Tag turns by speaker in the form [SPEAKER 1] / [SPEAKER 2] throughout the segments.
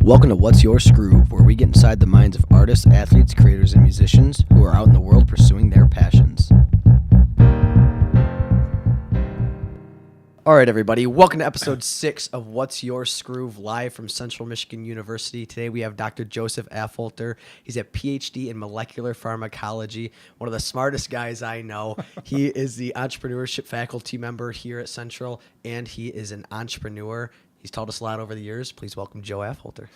[SPEAKER 1] Welcome to What's Your Skroove, where we get inside the minds of artists, athletes, creators, and musicians who are out in the world pursuing their passions. All right, everybody. Welcome to episode 6 of What's Your Skroove, live from Central Michigan University. Today we have Dr. Joseph Affholter. He's a PhD in molecular pharmacology, one of the smartest guys I know. He is the entrepreneurship faculty member here at Central, and he is an entrepreneur. He's taught us a lot over the years. Please welcome Joe Affholter.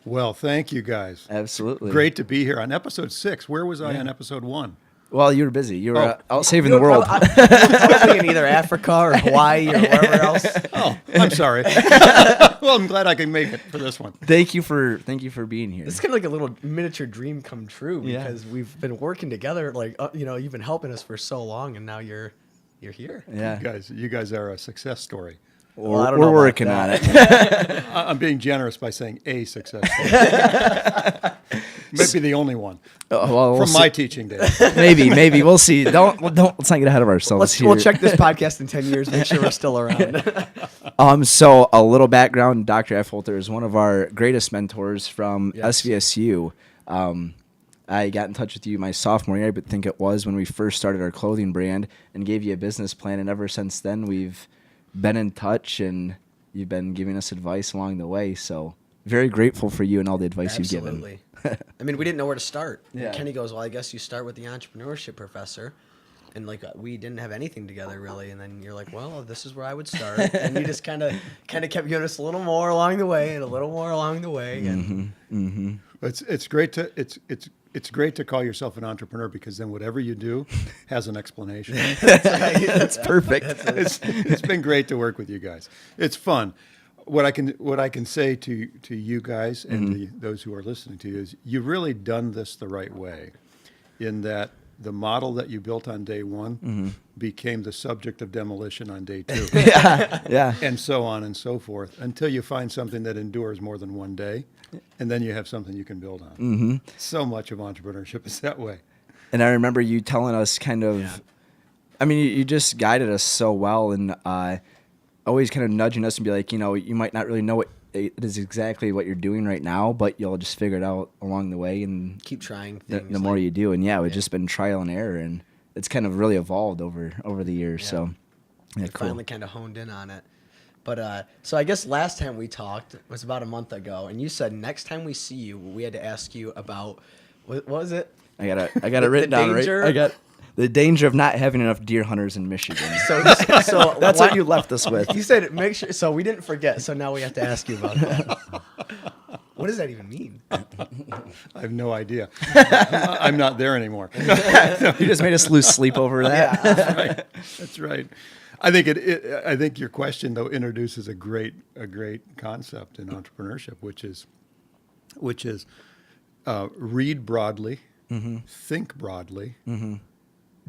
[SPEAKER 2] Well, thank you, guys.
[SPEAKER 3] Absolutely.
[SPEAKER 2] Great to be here on episode 6. Where was I on episode 1?
[SPEAKER 3] Well, you were busy. You were out saving the world.
[SPEAKER 1] Probably in either Africa or Hawaii or wherever else.
[SPEAKER 2] Oh, I'm sorry. Well, I'm glad I can make it for this one.
[SPEAKER 3] Thank you for being here.
[SPEAKER 1] It's kind of like a little miniature dream come true
[SPEAKER 3] Yeah.
[SPEAKER 1] because we've been working together. Like you've been helping us for so long, and now you're here.
[SPEAKER 3] Yeah.
[SPEAKER 2] You guys are a success story.
[SPEAKER 1] Well, I don't
[SPEAKER 3] We're
[SPEAKER 1] know
[SPEAKER 3] working
[SPEAKER 1] about
[SPEAKER 3] on it.
[SPEAKER 2] I'm being generous by saying a success story. Might be the only one
[SPEAKER 3] Well, we'll
[SPEAKER 2] from
[SPEAKER 3] see.
[SPEAKER 2] my teaching days.
[SPEAKER 3] Maybe we'll see. Don't let's not get ahead of ourselves here.
[SPEAKER 1] We'll check this podcast in 10 years, make sure we're still around.
[SPEAKER 3] So a little background: Dr. Affholter is one of our greatest mentors from
[SPEAKER 1] Yes.
[SPEAKER 3] SVSU. I got in touch with you my sophomore year, I think it was, when we first started our clothing brand, and gave you a business plan. And ever since then, we've been in touch, and you've been giving us advice along the way. So very grateful for you and all the advice you've given.
[SPEAKER 1] Absolutely. I mean, we didn't know where to start. And
[SPEAKER 3] Yeah.
[SPEAKER 1] Kenny goes, well, I guess you start with the entrepreneurship professor. And we didn't have anything together really. And then you're like, well, this is where I would start. And you just kind of kept giving us a little more along the way and a little more along the way. And
[SPEAKER 2] It's great to it's great to call yourself an entrepreneur, because then whatever you do has an explanation.
[SPEAKER 3] That's perfect.
[SPEAKER 2] It's been great to work with you guys. It's fun. What I can say to you guys and to those who are listening to you is you've really done this the right way, in that the model that you built on day one became the subject of demolition on day 2.
[SPEAKER 3] Yeah.
[SPEAKER 2] And so on and so forth, until you find something that endures more than one day, and then you have something you can build on. So much of entrepreneurship is that way.
[SPEAKER 3] And I remember you telling us kind of, I mean, you just guided us so well, and always kind of nudging us and be like, you might not really know what it is exactly what you're doing right now, but you'll just figure it out along the way, and
[SPEAKER 1] keep trying
[SPEAKER 3] the
[SPEAKER 1] things.
[SPEAKER 3] more you do. And it's just been trial and error, and it's kind of really evolved over the years.
[SPEAKER 1] Yeah.
[SPEAKER 3] So
[SPEAKER 1] We finally kind of honed in on it. But so I guess last time we talked was about a month ago, and you said next time we see you, we had to ask you about what was it?
[SPEAKER 3] I got it written down,
[SPEAKER 1] danger?
[SPEAKER 3] right? I got the danger of not having enough deer hunters in Michigan.
[SPEAKER 1] So
[SPEAKER 3] That's what you left us with.
[SPEAKER 1] You said make sure. So we didn't forget. So now we have to ask you about that. What does that even mean?
[SPEAKER 2] I have no idea. I'm not there anymore.
[SPEAKER 3] You just made us lose sleep over that.
[SPEAKER 2] That's right. I think your question though introduces a great concept in entrepreneurship, which is read broadly, think broadly,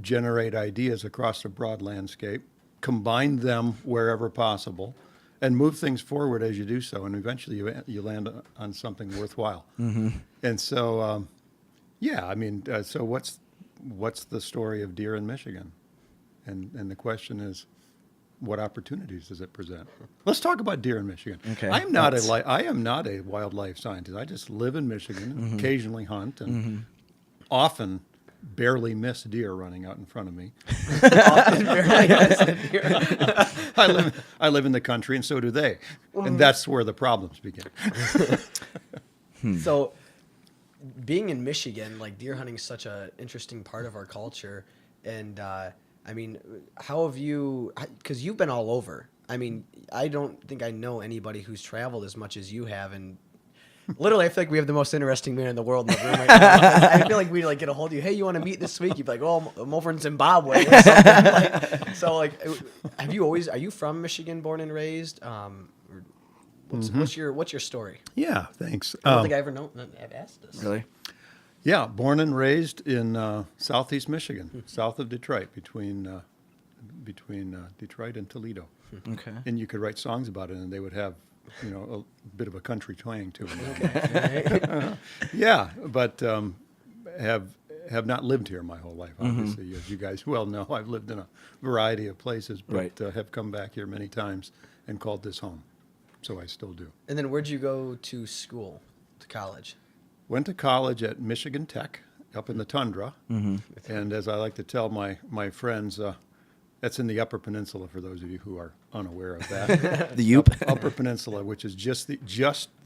[SPEAKER 2] generate ideas across a broad landscape, combine them wherever possible, and move things forward as you do so, and eventually you land on something worthwhile. And so, so what's the story of deer in Michigan? And the question is, what opportunities does it present? Let's talk about deer in Michigan.
[SPEAKER 3] Okay.
[SPEAKER 2] I am not a wildlife scientist. I just live in Michigan, and occasionally hunt, and often barely miss deer running out in front of me. I live in the country, and so do they, and that's where the problems begin.
[SPEAKER 1] So, being in Michigan, like deer hunting is such an interesting part of our culture, and I mean, how have you? Because you've been all over. I mean, I don't think I know anybody who's traveled as much as you have, and literally, I feel like we have the most interesting man in the world in the room right now. I feel like we get a hold of you. Hey, you want to meet this week? You'd be like, oh, I'm over in Zimbabwe. Or something. Are you from Michigan, born and raised? What's your story?
[SPEAKER 2] Yeah, thanks.
[SPEAKER 1] I don't think I ever I've asked this.
[SPEAKER 3] Really?
[SPEAKER 2] Yeah, born and raised in southeast Michigan, south of Detroit, between Detroit and Toledo.
[SPEAKER 3] Okay.
[SPEAKER 2] And you could write songs about it, and they would have, a bit of a country twang to them.
[SPEAKER 1] Okay.
[SPEAKER 2] Yeah, but have not lived here my whole life, obviously. As you guys well know, I've lived in a variety of places, but
[SPEAKER 3] Right.
[SPEAKER 2] Have come back here many times and called this home. so I still do.
[SPEAKER 1] And then where'd you go to school, to college?
[SPEAKER 2] Went to college at Michigan Tech up in the tundra. And as I like to tell my friends, that's in the Upper Peninsula for those of you who are unaware of that.
[SPEAKER 3] The Yoop.
[SPEAKER 2] Upper Peninsula, which is just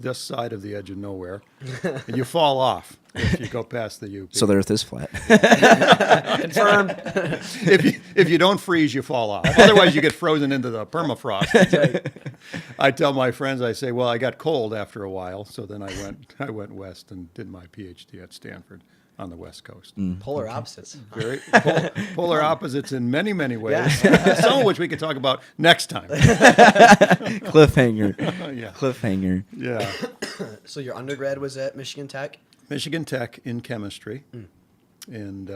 [SPEAKER 2] this side of the edge of nowhere. And you fall off if you go past the Yoop.
[SPEAKER 3] So the Earth is flat.
[SPEAKER 1] Confirmed.
[SPEAKER 2] If you don't freeze, you fall off. Otherwise, you get frozen into the permafrost. I tell my friends, I say, well, I got cold after a while, so then I went west and did my PhD at Stanford on the West Coast.
[SPEAKER 1] Polar opposites.
[SPEAKER 2] Very polar opposites in many, many ways.
[SPEAKER 1] Yeah.
[SPEAKER 2] Some of which we could talk about next time.
[SPEAKER 3] Cliffhanger.
[SPEAKER 2] Yeah.
[SPEAKER 3] Cliffhanger.
[SPEAKER 2] Yeah.
[SPEAKER 1] So your undergrad was at Michigan Tech?
[SPEAKER 2] Michigan Tech in chemistry, and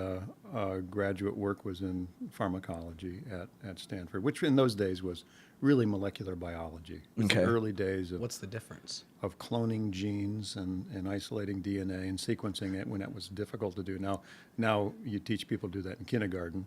[SPEAKER 2] graduate work was in pharmacology at Stanford, which in those days was really molecular biology. It was
[SPEAKER 3] Okay.
[SPEAKER 2] the early days
[SPEAKER 1] What's the difference?
[SPEAKER 2] of cloning genes and isolating DNA and sequencing it when it was difficult to do. Now you teach people to do that in kindergarten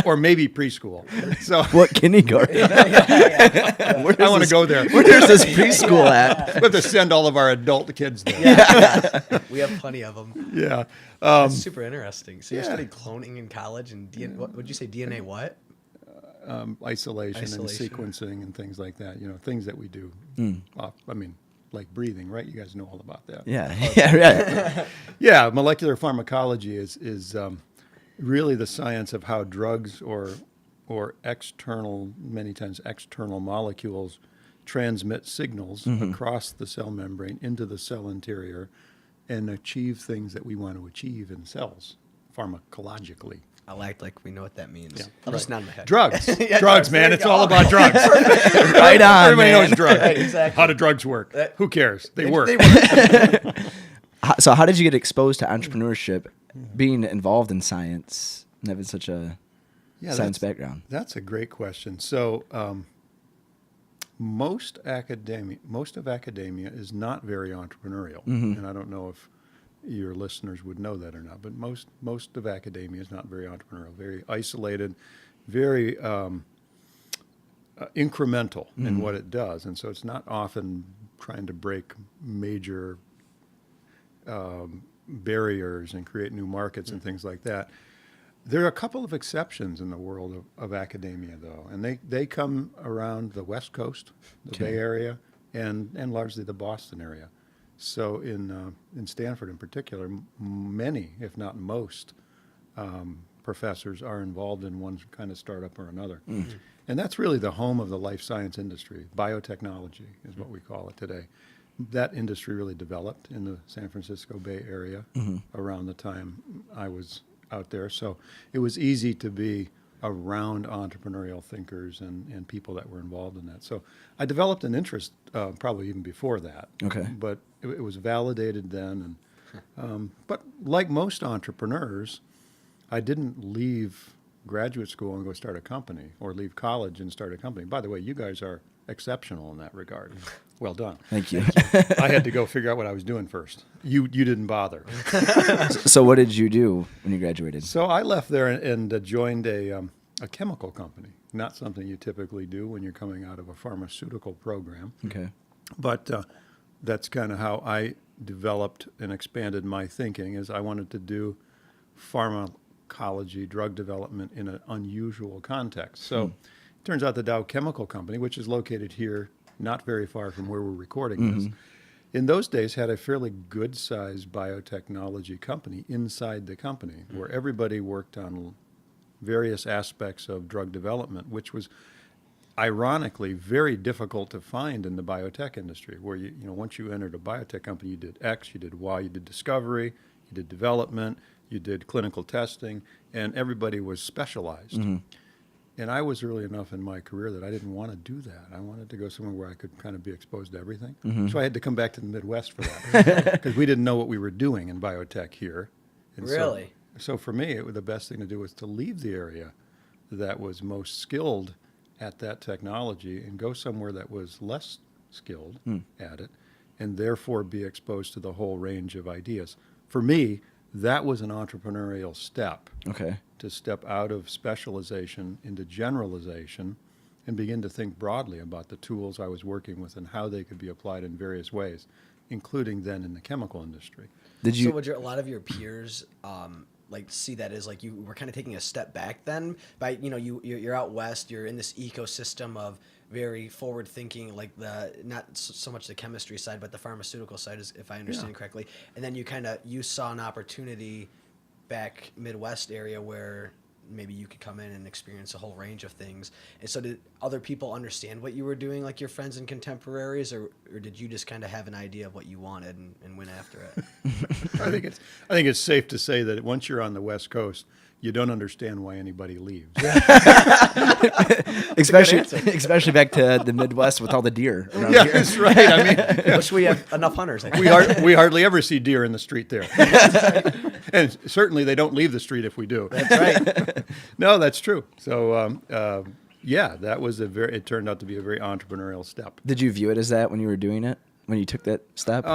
[SPEAKER 2] or maybe preschool. So
[SPEAKER 3] What kindergarten?
[SPEAKER 2] I want to go there.
[SPEAKER 3] Where's this preschool at?
[SPEAKER 2] We have to send all of our adult kids there.
[SPEAKER 1] We have plenty of them.
[SPEAKER 2] Yeah.
[SPEAKER 1] That's super interesting. So you
[SPEAKER 2] yeah.
[SPEAKER 1] studied cloning in college and what would you say, DNA what?
[SPEAKER 2] Isolation and
[SPEAKER 1] Isolation.
[SPEAKER 2] sequencing and things like that. Things that we do. Like breathing, right? You guys know all about that.
[SPEAKER 3] Yeah. Yeah. Right.
[SPEAKER 2] Yeah, molecular pharmacology is really the science of how drugs or external, many times external molecules transmit signals across the cell membrane into the cell interior and achieve things that we want to achieve in cells pharmacologically.
[SPEAKER 1] I act like we know what that means.
[SPEAKER 2] Yeah,
[SPEAKER 1] I'll just
[SPEAKER 2] right.
[SPEAKER 1] nod my head.
[SPEAKER 2] Drugs.
[SPEAKER 1] Yeah,
[SPEAKER 2] drugs, man.
[SPEAKER 1] there
[SPEAKER 2] It's
[SPEAKER 1] you
[SPEAKER 2] all
[SPEAKER 1] go.
[SPEAKER 2] about drugs.
[SPEAKER 3] Right on,
[SPEAKER 2] Everybody
[SPEAKER 3] man.
[SPEAKER 2] knows drugs.
[SPEAKER 1] Right, exactly.
[SPEAKER 2] How do drugs work? Who cares? They work.
[SPEAKER 1] They work.
[SPEAKER 3] So how did you get exposed to entrepreneurship, being involved in science, and having such a science background?
[SPEAKER 2] That's a great question. So most of academia is not very entrepreneurial, and I don't know if your listeners would know that or not. But most of academia is not very entrepreneurial, very isolated, very incremental in what it does, and so it's not often trying to break major barriers and create new markets and things like that. There are a couple of exceptions in the world of academia, though, and they come around the West Coast, the Bay Area, and largely the Boston area. So in Stanford in particular, many, if not most, professors are involved in one kind of startup or another. And that's really the home of the life science industry. Biotechnology is what we call it today. That industry really developed in the San Francisco Bay Area around the time I was out there. So it was easy to be around entrepreneurial thinkers and people that were involved in that. So I developed an interest probably even before that.
[SPEAKER 3] Okay.
[SPEAKER 2] But it was validated then. But like most entrepreneurs, I didn't leave graduate school and go start a company or leave college and start a company. By the way, you guys are exceptional in that regard. Well done.
[SPEAKER 3] Thank you.
[SPEAKER 2] I had to go figure out what I was doing first. You didn't bother.
[SPEAKER 3] So what did you do when you graduated?
[SPEAKER 2] So I left there and joined a chemical company. Not something you typically do when you're coming out of a pharmaceutical program.
[SPEAKER 3] Okay.
[SPEAKER 2] But that's kind of how I developed and expanded my thinking. Is I wanted to do pharmacology, drug development in an unusual context. So it turns out the Dow Chemical Company, which is located here, not very far from where we're recording this, in those days had a fairly good-sized biotechnology company inside the company where everybody worked on various aspects of drug development, which was ironically very difficult to find in the biotech industry, where you know once you entered a biotech company, you did X, you did Y, you did discovery, you did development, you did clinical testing, and everybody was specialized. And I was early enough in my career that I didn't want to do that. I wanted to go somewhere where I could kind of be exposed to everything. So I had to come back to the Midwest for that because we didn't know what we were doing in biotech here. And
[SPEAKER 1] Really?
[SPEAKER 2] So for me, the best thing to do was to leave the area that was most skilled at that technology and go somewhere that was less skilled at it and therefore be exposed to the whole range of ideas. For me, that was an entrepreneurial step.
[SPEAKER 3] Okay.
[SPEAKER 2] To step out of specialization into generalization and begin to think broadly about the tools I was working with and how they could be applied in various ways, including then in the chemical industry.
[SPEAKER 3] Did you?
[SPEAKER 1] So would a lot of your peers like see that as like you were kind of taking a step back then by you're out west, you're in this ecosystem of very forward thinking, like the not so much the chemistry side but the pharmaceutical side, is if I understand correctly, and then you saw an opportunity back Midwest area where maybe you could come in and experience a whole range of things. And so did other people understand what you were doing, like your friends and contemporaries, or did you just kind of have an idea of what you wanted and went after it?
[SPEAKER 2] I think it's safe to say that once you're on the West Coast, you don't understand why anybody leaves.
[SPEAKER 3] especially back to the Midwest with all the deer around
[SPEAKER 2] Yeah,
[SPEAKER 3] here.
[SPEAKER 2] that's right. I mean,
[SPEAKER 1] Wish we had enough hunters.
[SPEAKER 2] we hardly ever see deer in the street there. And certainly they don't leave the street if we do.
[SPEAKER 1] That's right.
[SPEAKER 2] No, that's true. So, yeah, that was it turned out to be a very entrepreneurial step.
[SPEAKER 3] Did you view it as that when you were doing it? When you took that step?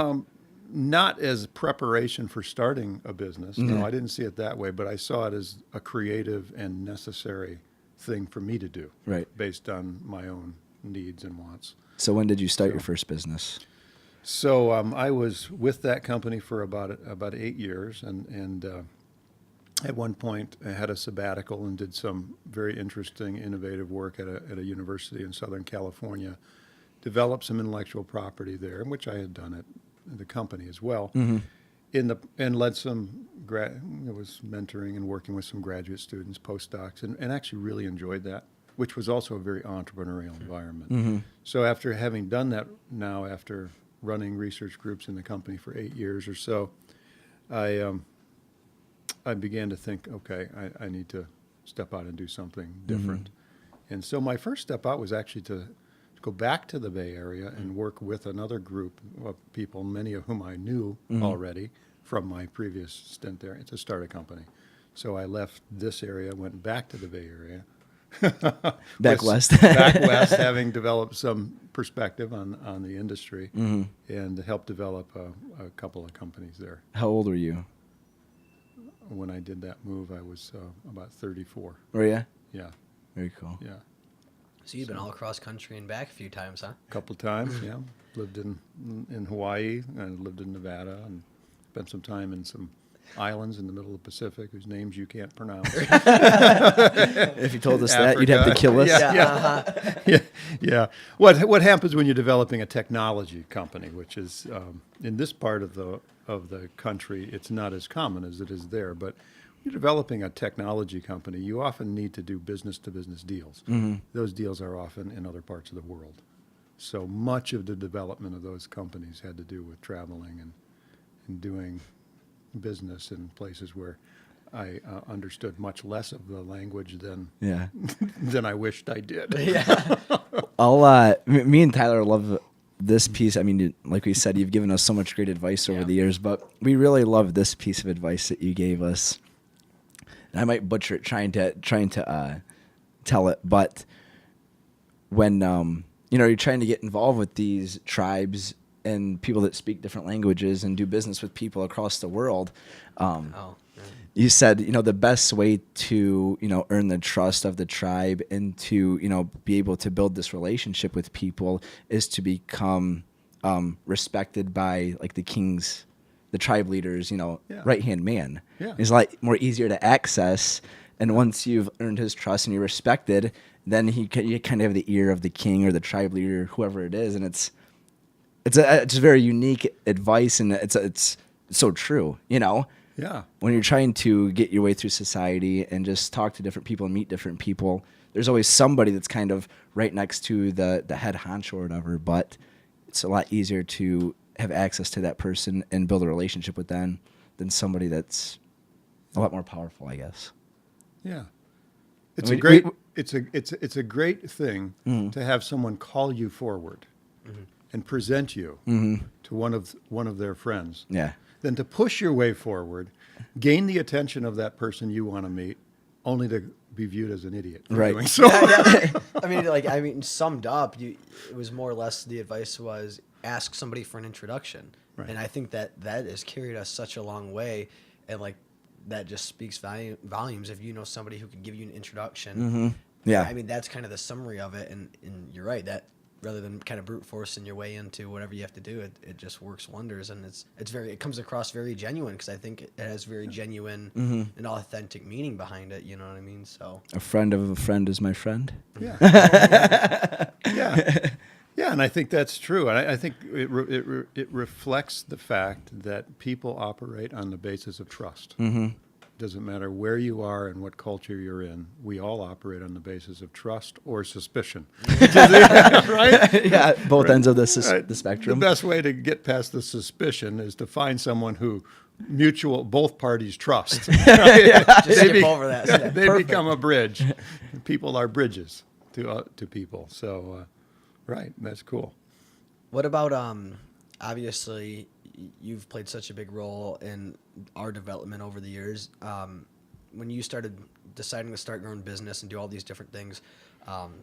[SPEAKER 2] Not as preparation for starting a business. No, I didn't see it that way, but I saw it as a creative and necessary thing for me to do.
[SPEAKER 3] Right.
[SPEAKER 2] Based on my own needs and wants.
[SPEAKER 3] So when did you start your first business?
[SPEAKER 2] So I was with that company for about 8 years, and at one point I had a sabbatical and did some very interesting, innovative work at a university in Southern California, developed some intellectual property there, which I had done at the company as well, and led some was mentoring and working with some graduate students, postdocs, and actually really enjoyed that, which was also a very entrepreneurial environment. So after having done that now, after running research groups in the company for 8 years or so, I began to think, okay, I need to step out and do something different. And so my first step out was actually to go back to the Bay Area and work with another group of people, many of whom I knew already from my previous stint there, to start a company. So I left this area, went back to the Bay Area.
[SPEAKER 3] Back west.
[SPEAKER 2] Back west, having developed some perspective on the industry and helped develop a couple of companies there.
[SPEAKER 3] How old were you?
[SPEAKER 2] When I did that move, I was about 34.
[SPEAKER 3] Were you?
[SPEAKER 2] Yeah,
[SPEAKER 3] Very cool.
[SPEAKER 2] yeah.
[SPEAKER 1] So you've been all across country and back a few times, huh?
[SPEAKER 2] A couple of times, yeah. Lived in Hawaii, and lived in Nevada, and spent some time in some islands in the middle of the Pacific whose names you can't pronounce.
[SPEAKER 3] If you told us that, you'd have to kill us.
[SPEAKER 2] Yeah. Yeah. What happens when you're developing a technology company, which is in this part of the country, it's not as common as it is there, but when you're developing a technology company, you often need to do business-to-business deals. Those deals are often in other parts of the world. So much of the development of those companies had to do with traveling and doing business in places where I understood much less of the language than I wished I did.
[SPEAKER 3] Me and Tyler love this piece. I mean, like we said, you've given us so much great advice over the years, but we really love this piece of advice that you gave us. And I might butcher it trying to tell it, but when you're trying to get involved with these tribes and people that speak different languages and do business with people across the world, you said, the best way to, earn the trust of the tribe and to, be able to build this relationship with people is to become respected by like the kings, the tribe leaders, right-hand man.
[SPEAKER 2] Yeah.
[SPEAKER 3] It's a lot more easier to access. And once you've earned his trust and you're respected, then you kind of have the ear of the king or the tribe leader, whoever it is. And it's very unique advice, and it's so true,
[SPEAKER 2] Yeah.
[SPEAKER 3] When you're trying to get your way through society and just talk to different people and meet different people, there's always somebody that's kind of right next to the head honcho or whatever, but it's a lot easier to have access to that person and build a relationship with them than somebody that's a lot more powerful, I guess.
[SPEAKER 2] Yeah. It's a great thing to have someone call you forward and present you to one of their friends.
[SPEAKER 3] Yeah.
[SPEAKER 2] Then to push your way forward, gain the attention of that person you want to meet, only to be viewed as an idiot for
[SPEAKER 3] Right.
[SPEAKER 2] doing so.
[SPEAKER 1] I mean, summed up, it was more or less the advice was ask somebody for an introduction,
[SPEAKER 2] Right.
[SPEAKER 1] and I think that has carried us such a long way, and like that just speaks volumes. If you know somebody who can give you an introduction,
[SPEAKER 3] Yeah.
[SPEAKER 1] I mean, that's kind of the summary of it. And you're right, that rather than kind of brute forcing your way into whatever you have to do, it just works wonders. And it comes across very genuine, because I think it has very genuine and authentic meaning behind it. You know what I mean? So
[SPEAKER 3] A friend of a friend is my friend.
[SPEAKER 2] Yeah. Yeah. Yeah, and I think that's true. And I think it reflects the fact that people operate on the basis of trust. Doesn't matter where you are and what culture you're in. We all operate on the basis of trust or suspicion. Right?
[SPEAKER 3] Yeah, both ends of the
[SPEAKER 2] Right.
[SPEAKER 3] the spectrum.
[SPEAKER 2] The best way to get past the suspicion is to find someone who both parties trust.
[SPEAKER 1] just skip over that step.
[SPEAKER 2] They
[SPEAKER 1] Perfect.
[SPEAKER 2] become a bridge. People are bridges to people. So, right, that's cool.
[SPEAKER 1] What about obviously you've played such a big role in our development over the years. When you started deciding to start your own business and do all these different things,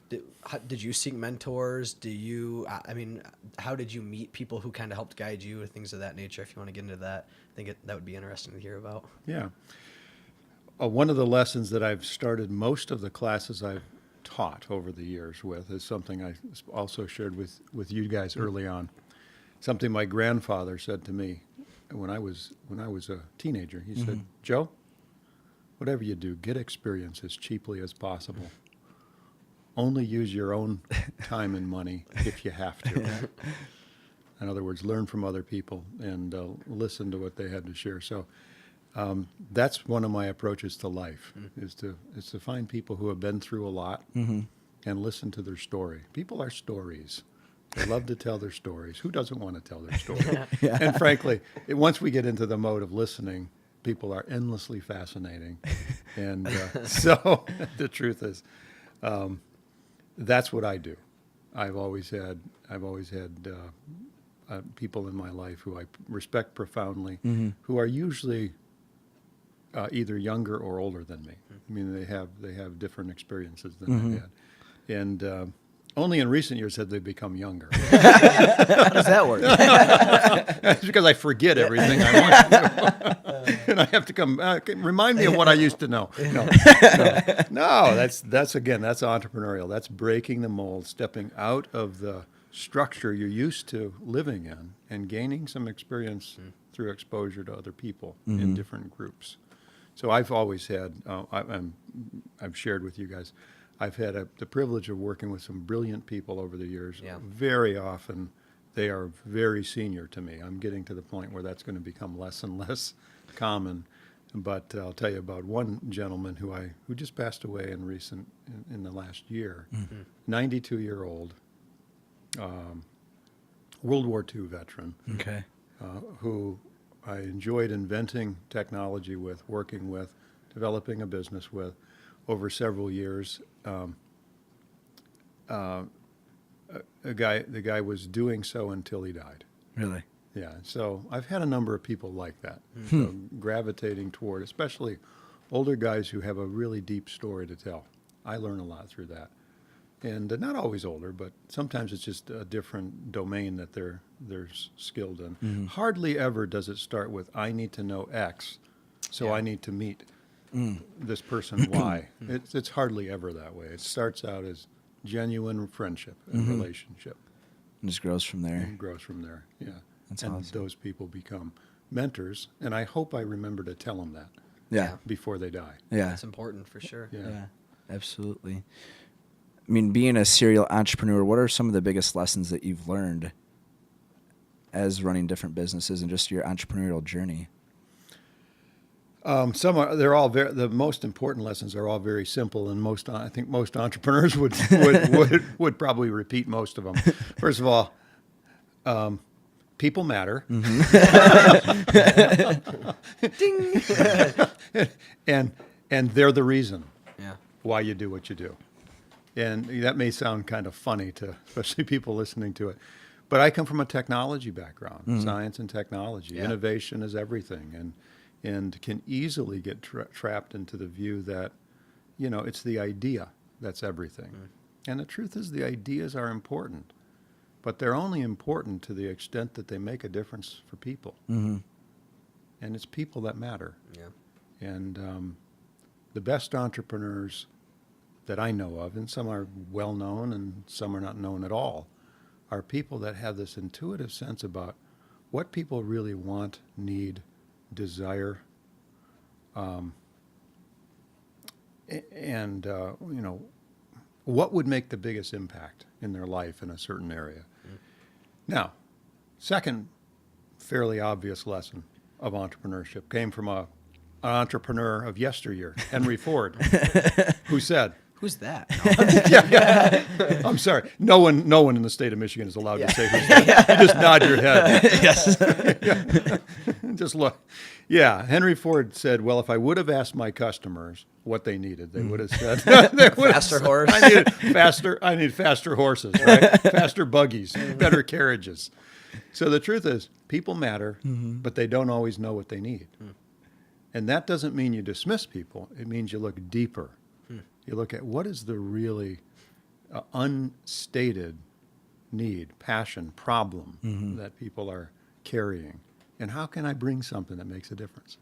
[SPEAKER 1] did you seek mentors? I mean, how did you meet people who kind of helped guide you or things of that nature? If you want to get into that, I think that would be interesting to hear about.
[SPEAKER 2] Yeah. One of the lessons that I've started most of the classes I've taught over the years with is something I also shared with you guys early on. Something my grandfather said to me when I was a teenager. He said, "Joe, whatever you do, get experience as cheaply as possible. Only use your own time and money if you have to." In other words, learn from other people and listen to what they had to share. So that's one of my approaches to life, is to find people who have been through a lot and listen to their story. People are stories. They love to tell their stories. Who doesn't want to tell their story? And frankly, once we get into the mode of listening, people are endlessly fascinating. And so the truth is, that's what I do. I've always had people in my life who I respect profoundly, who are usually either younger or older than me. I mean, they have different experiences than I had, and only in recent years have they become younger.
[SPEAKER 1] How does that work?
[SPEAKER 2] It's because I forget everything I want to do, and I have to come remind me of what I used to know. No, that's entrepreneurial. That's breaking the mold, stepping out of the structure you're used to living in, and gaining some experience through exposure to other people in different groups. So I've always had, I've shared with you guys, I've had the privilege of working with some brilliant people over the years.
[SPEAKER 1] Yeah.
[SPEAKER 2] Very often, they are very senior to me. I'm getting to the point where that's going to become less and less common. But I'll tell you about one gentleman who just passed away in the last year. 92-year-old, World War II veteran.
[SPEAKER 3] Okay.
[SPEAKER 2] Who I enjoyed inventing technology with, working with, developing a business with over several years. The guy was doing so until he died.
[SPEAKER 3] Really?
[SPEAKER 2] Yeah, so I've had a number of people like that, so gravitating toward, especially older guys who have a really deep story to tell. I learn a lot through that. And not always older, but sometimes it's just a different domain that they're skilled in. Hardly ever does it start with, I need to know X, so I need to meet this person Y. It's hardly ever that way. It starts out as genuine friendship and relationship.
[SPEAKER 3] And just grows from there.
[SPEAKER 2] And grows from there, yeah.
[SPEAKER 3] That's
[SPEAKER 2] and
[SPEAKER 3] awesome.
[SPEAKER 2] those people become mentors, and I hope I remember to tell them that
[SPEAKER 3] Yeah.
[SPEAKER 2] before they die.
[SPEAKER 3] Yeah.
[SPEAKER 1] That's important for sure.
[SPEAKER 2] Yeah.
[SPEAKER 3] Yeah. Absolutely. I mean, being a serial entrepreneur, what are some of the biggest lessons that you've learned as running different businesses and just your entrepreneurial journey?
[SPEAKER 2] The most important lessons are all very simple, and I think most entrepreneurs would probably repeat most of them. First of all, people matter.
[SPEAKER 1] Ding.
[SPEAKER 2] and they're the reason
[SPEAKER 1] Yeah.
[SPEAKER 2] why you do what you do. And that may sound kind of funny to especially people listening to it, but I come from a technology background, science and technology.
[SPEAKER 1] Yeah.
[SPEAKER 2] Innovation is everything, and can easily get trapped into the view that, it's the idea that's everything. And the truth is, the ideas are important, but they're only important to the extent that they make a difference for people. And it's people that matter.
[SPEAKER 1] Yeah.
[SPEAKER 2] And the best entrepreneurs that I know of, and some are well known and some are not known at all, are people that have this intuitive sense about what people really want, need, desire, and what would make the biggest impact in their life in a certain area. Now, second fairly obvious lesson of entrepreneurship came from an entrepreneur of yesteryear, Henry Ford, who said,
[SPEAKER 1] Who's that?
[SPEAKER 2] I'm sorry, no one in the state of Michigan is allowed to say who's that. You just nod your head.
[SPEAKER 3] Yes.
[SPEAKER 2] Just look. Yeah, Henry Ford said, well, if I would have asked my customers what they needed, they would have said,
[SPEAKER 1] Faster horse.
[SPEAKER 2] I need faster horses, right? Faster buggies, better carriages. So the truth is, people matter, but they don't always know what they need. And that doesn't mean you dismiss people. It means you look deeper. You look at what is the really unstated need, passion, problem that people are carrying, and how can I bring something that makes a difference?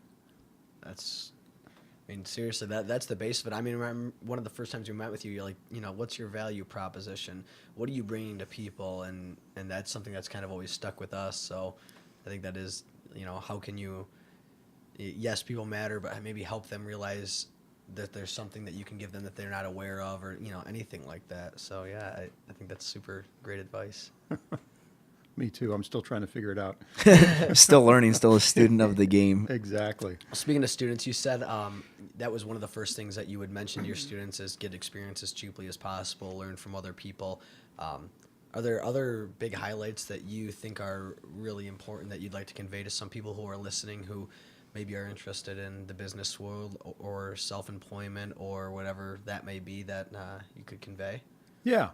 [SPEAKER 1] Seriously, that's the base of it. I mean, one of the first times we met with you, you're like, what's your value proposition? What are you bringing to people? And that's something that's kind of always stuck with us. So I think that is, how can you, yes, people matter, but maybe help them realize that there's something that you can give them that they're not aware of, or, anything like that. So yeah, I think that's super great advice.
[SPEAKER 2] Me too. I'm still trying to figure it out.
[SPEAKER 3] Still learning, still a student of the game.
[SPEAKER 2] Exactly.
[SPEAKER 1] Speaking of students, you said that was one of the first things that you would mention to your students is get experience as cheaply as possible, learn from other people. Are there other big highlights that you think are really important that you'd like to convey to some people who are listening who maybe are interested in the business world or self-employment or whatever that may be that you could convey?
[SPEAKER 2] Yeah.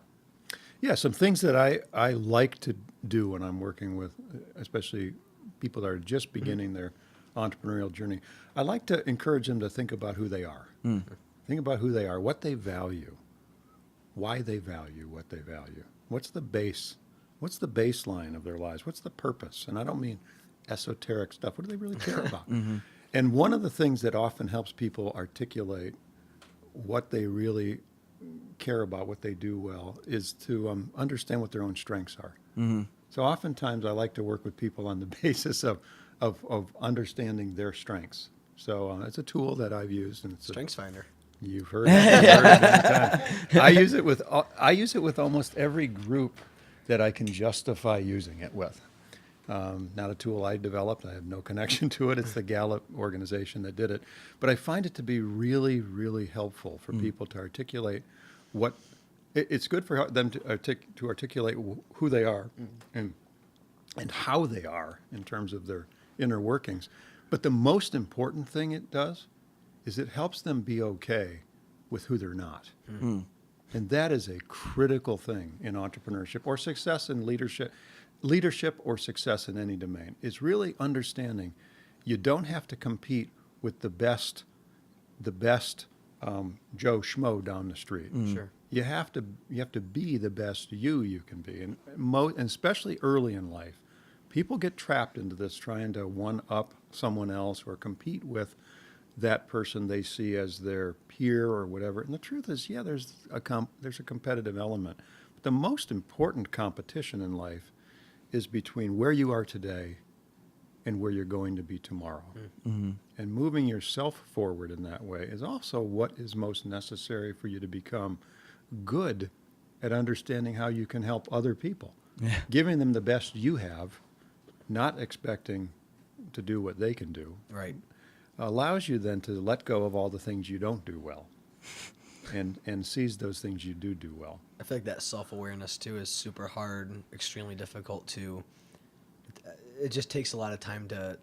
[SPEAKER 2] Yeah, some things that I like to do when I'm working with, especially people that are just beginning their entrepreneurial journey, I like to encourage them to think about who they are. Think about who they are, what they value, why they value what they value. What's the baseline of their lives? What's the purpose? And I don't mean esoteric stuff. What do they really care about? And one of the things that often helps people articulate what they really care about, what they do well, is to understand what their own strengths are. So oftentimes I like to work with people on the basis of understanding their strengths. So it's a tool that I've used, and it's
[SPEAKER 1] Strengths Finder.
[SPEAKER 2] You've heard it. Many times. I use it with almost every group that I can justify using it with. Not a tool I developed. I have no connection to it. It's the Gallup organization that did it. But I find it to be really, really helpful for people to articulate what it's good for them to articulate who they are and how they are in terms of their inner workings. But the most important thing it does is it helps them be okay with who they're not. And that is a critical thing in entrepreneurship or success in leadership or success in any domain, is really understanding you don't have to compete with the best Joe Schmo down the street.
[SPEAKER 1] Sure.
[SPEAKER 2] You have to be the best you can be, and especially early in life, people get trapped into this trying to one up someone else or compete with that person they see as their peer or whatever. And the truth is, yeah, there's a competitive element. But the most important competition in life is between where you are today and where you're going to be tomorrow. And moving yourself forward in that way is also what is most necessary for you to become good at understanding how you can help other people. Giving them the best you have, not expecting to do what they can do.
[SPEAKER 1] Right.
[SPEAKER 2] Allows you then to let go of all the things you don't do well and seize those things you do well.
[SPEAKER 1] I feel like that self-awareness too is super hard and extremely difficult to, it just takes a lot of time to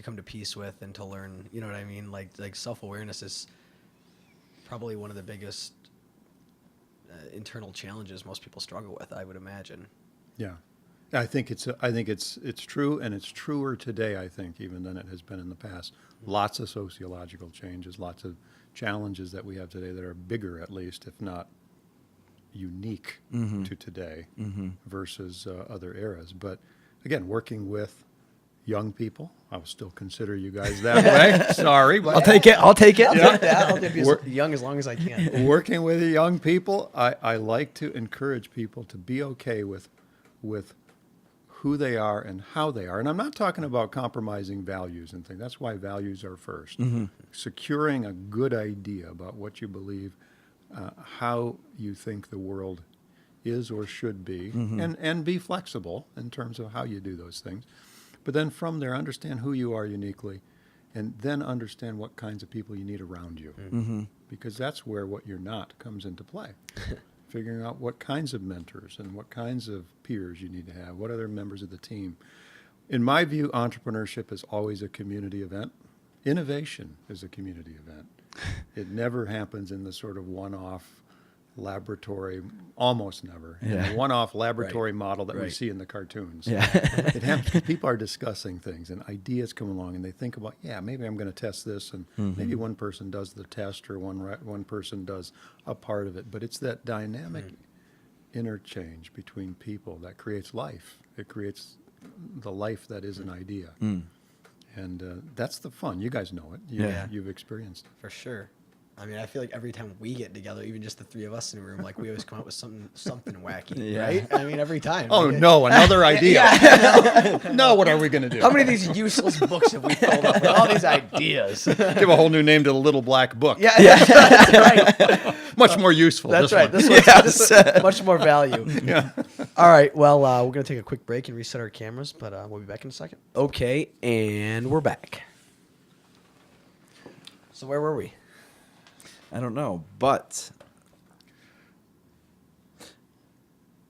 [SPEAKER 1] come to peace with and to learn, you know what I mean? Like self-awareness is probably one of the biggest internal challenges most people struggle with, I would imagine.
[SPEAKER 2] Yeah. I think it's true, and it's truer today, I think, even than it has been in the past. Lots of sociological changes, lots of challenges that we have today that are bigger, at least, if not unique to today versus other eras. But again, working with young people. I'll still consider you guys that way. Sorry, but
[SPEAKER 3] I'll take it. I'll take it.
[SPEAKER 1] I'll be as
[SPEAKER 2] We're-
[SPEAKER 1] young as long as I can.
[SPEAKER 2] working with the young people, I like to encourage people to be okay with who they are and how they are. And I'm not talking about compromising values and things. That's why values are first. Securing a good idea about what you believe, how you think the world is or should be, and be flexible in terms of how you do those things. But then from there, understand who you are uniquely, and then understand what kinds of people you need around you. Because that's where what you're not comes into play. Figuring out what kinds of mentors and what kinds of peers you need to have, what other members of the team. In my view, entrepreneurship is always a community event. Innovation is a community event. It never happens in the sort of one-off laboratory, almost never, in
[SPEAKER 3] Yeah.
[SPEAKER 2] the one-off laboratory model that we
[SPEAKER 1] Right.
[SPEAKER 2] see in the cartoons.
[SPEAKER 3] Yeah.
[SPEAKER 2] It happens because people are discussing things and ideas come along and they think about, yeah, maybe I'm going to test this, and maybe one person does the test or one person does a part of it. But it's that dynamic interchange between people that creates life. It creates the life that is an idea. And that's the fun. You guys know it.
[SPEAKER 3] Yeah.
[SPEAKER 2] You've experienced it.
[SPEAKER 1] For sure. I mean, I feel like every time we get together, even just the three of us in a room, like we always come up with something wacky,
[SPEAKER 3] Yeah.
[SPEAKER 1] right? I mean, every time.
[SPEAKER 2] Oh,
[SPEAKER 1] Like,
[SPEAKER 2] no, another idea. No, what are we going to do?
[SPEAKER 1] How many of these useless books have we filled up with all these ideas?
[SPEAKER 2] Give a whole new name to the Little Black Book.
[SPEAKER 1] Yeah, that's right.
[SPEAKER 2] Much more useful.
[SPEAKER 1] That's
[SPEAKER 2] this
[SPEAKER 1] right.
[SPEAKER 2] one.
[SPEAKER 1] This one's much more value.
[SPEAKER 2] Yeah.
[SPEAKER 1] All right. Well, we're going to take a quick break and reset our cameras, but we'll be back in a second. Okay, and we're back. So where were we?
[SPEAKER 3] I don't know, but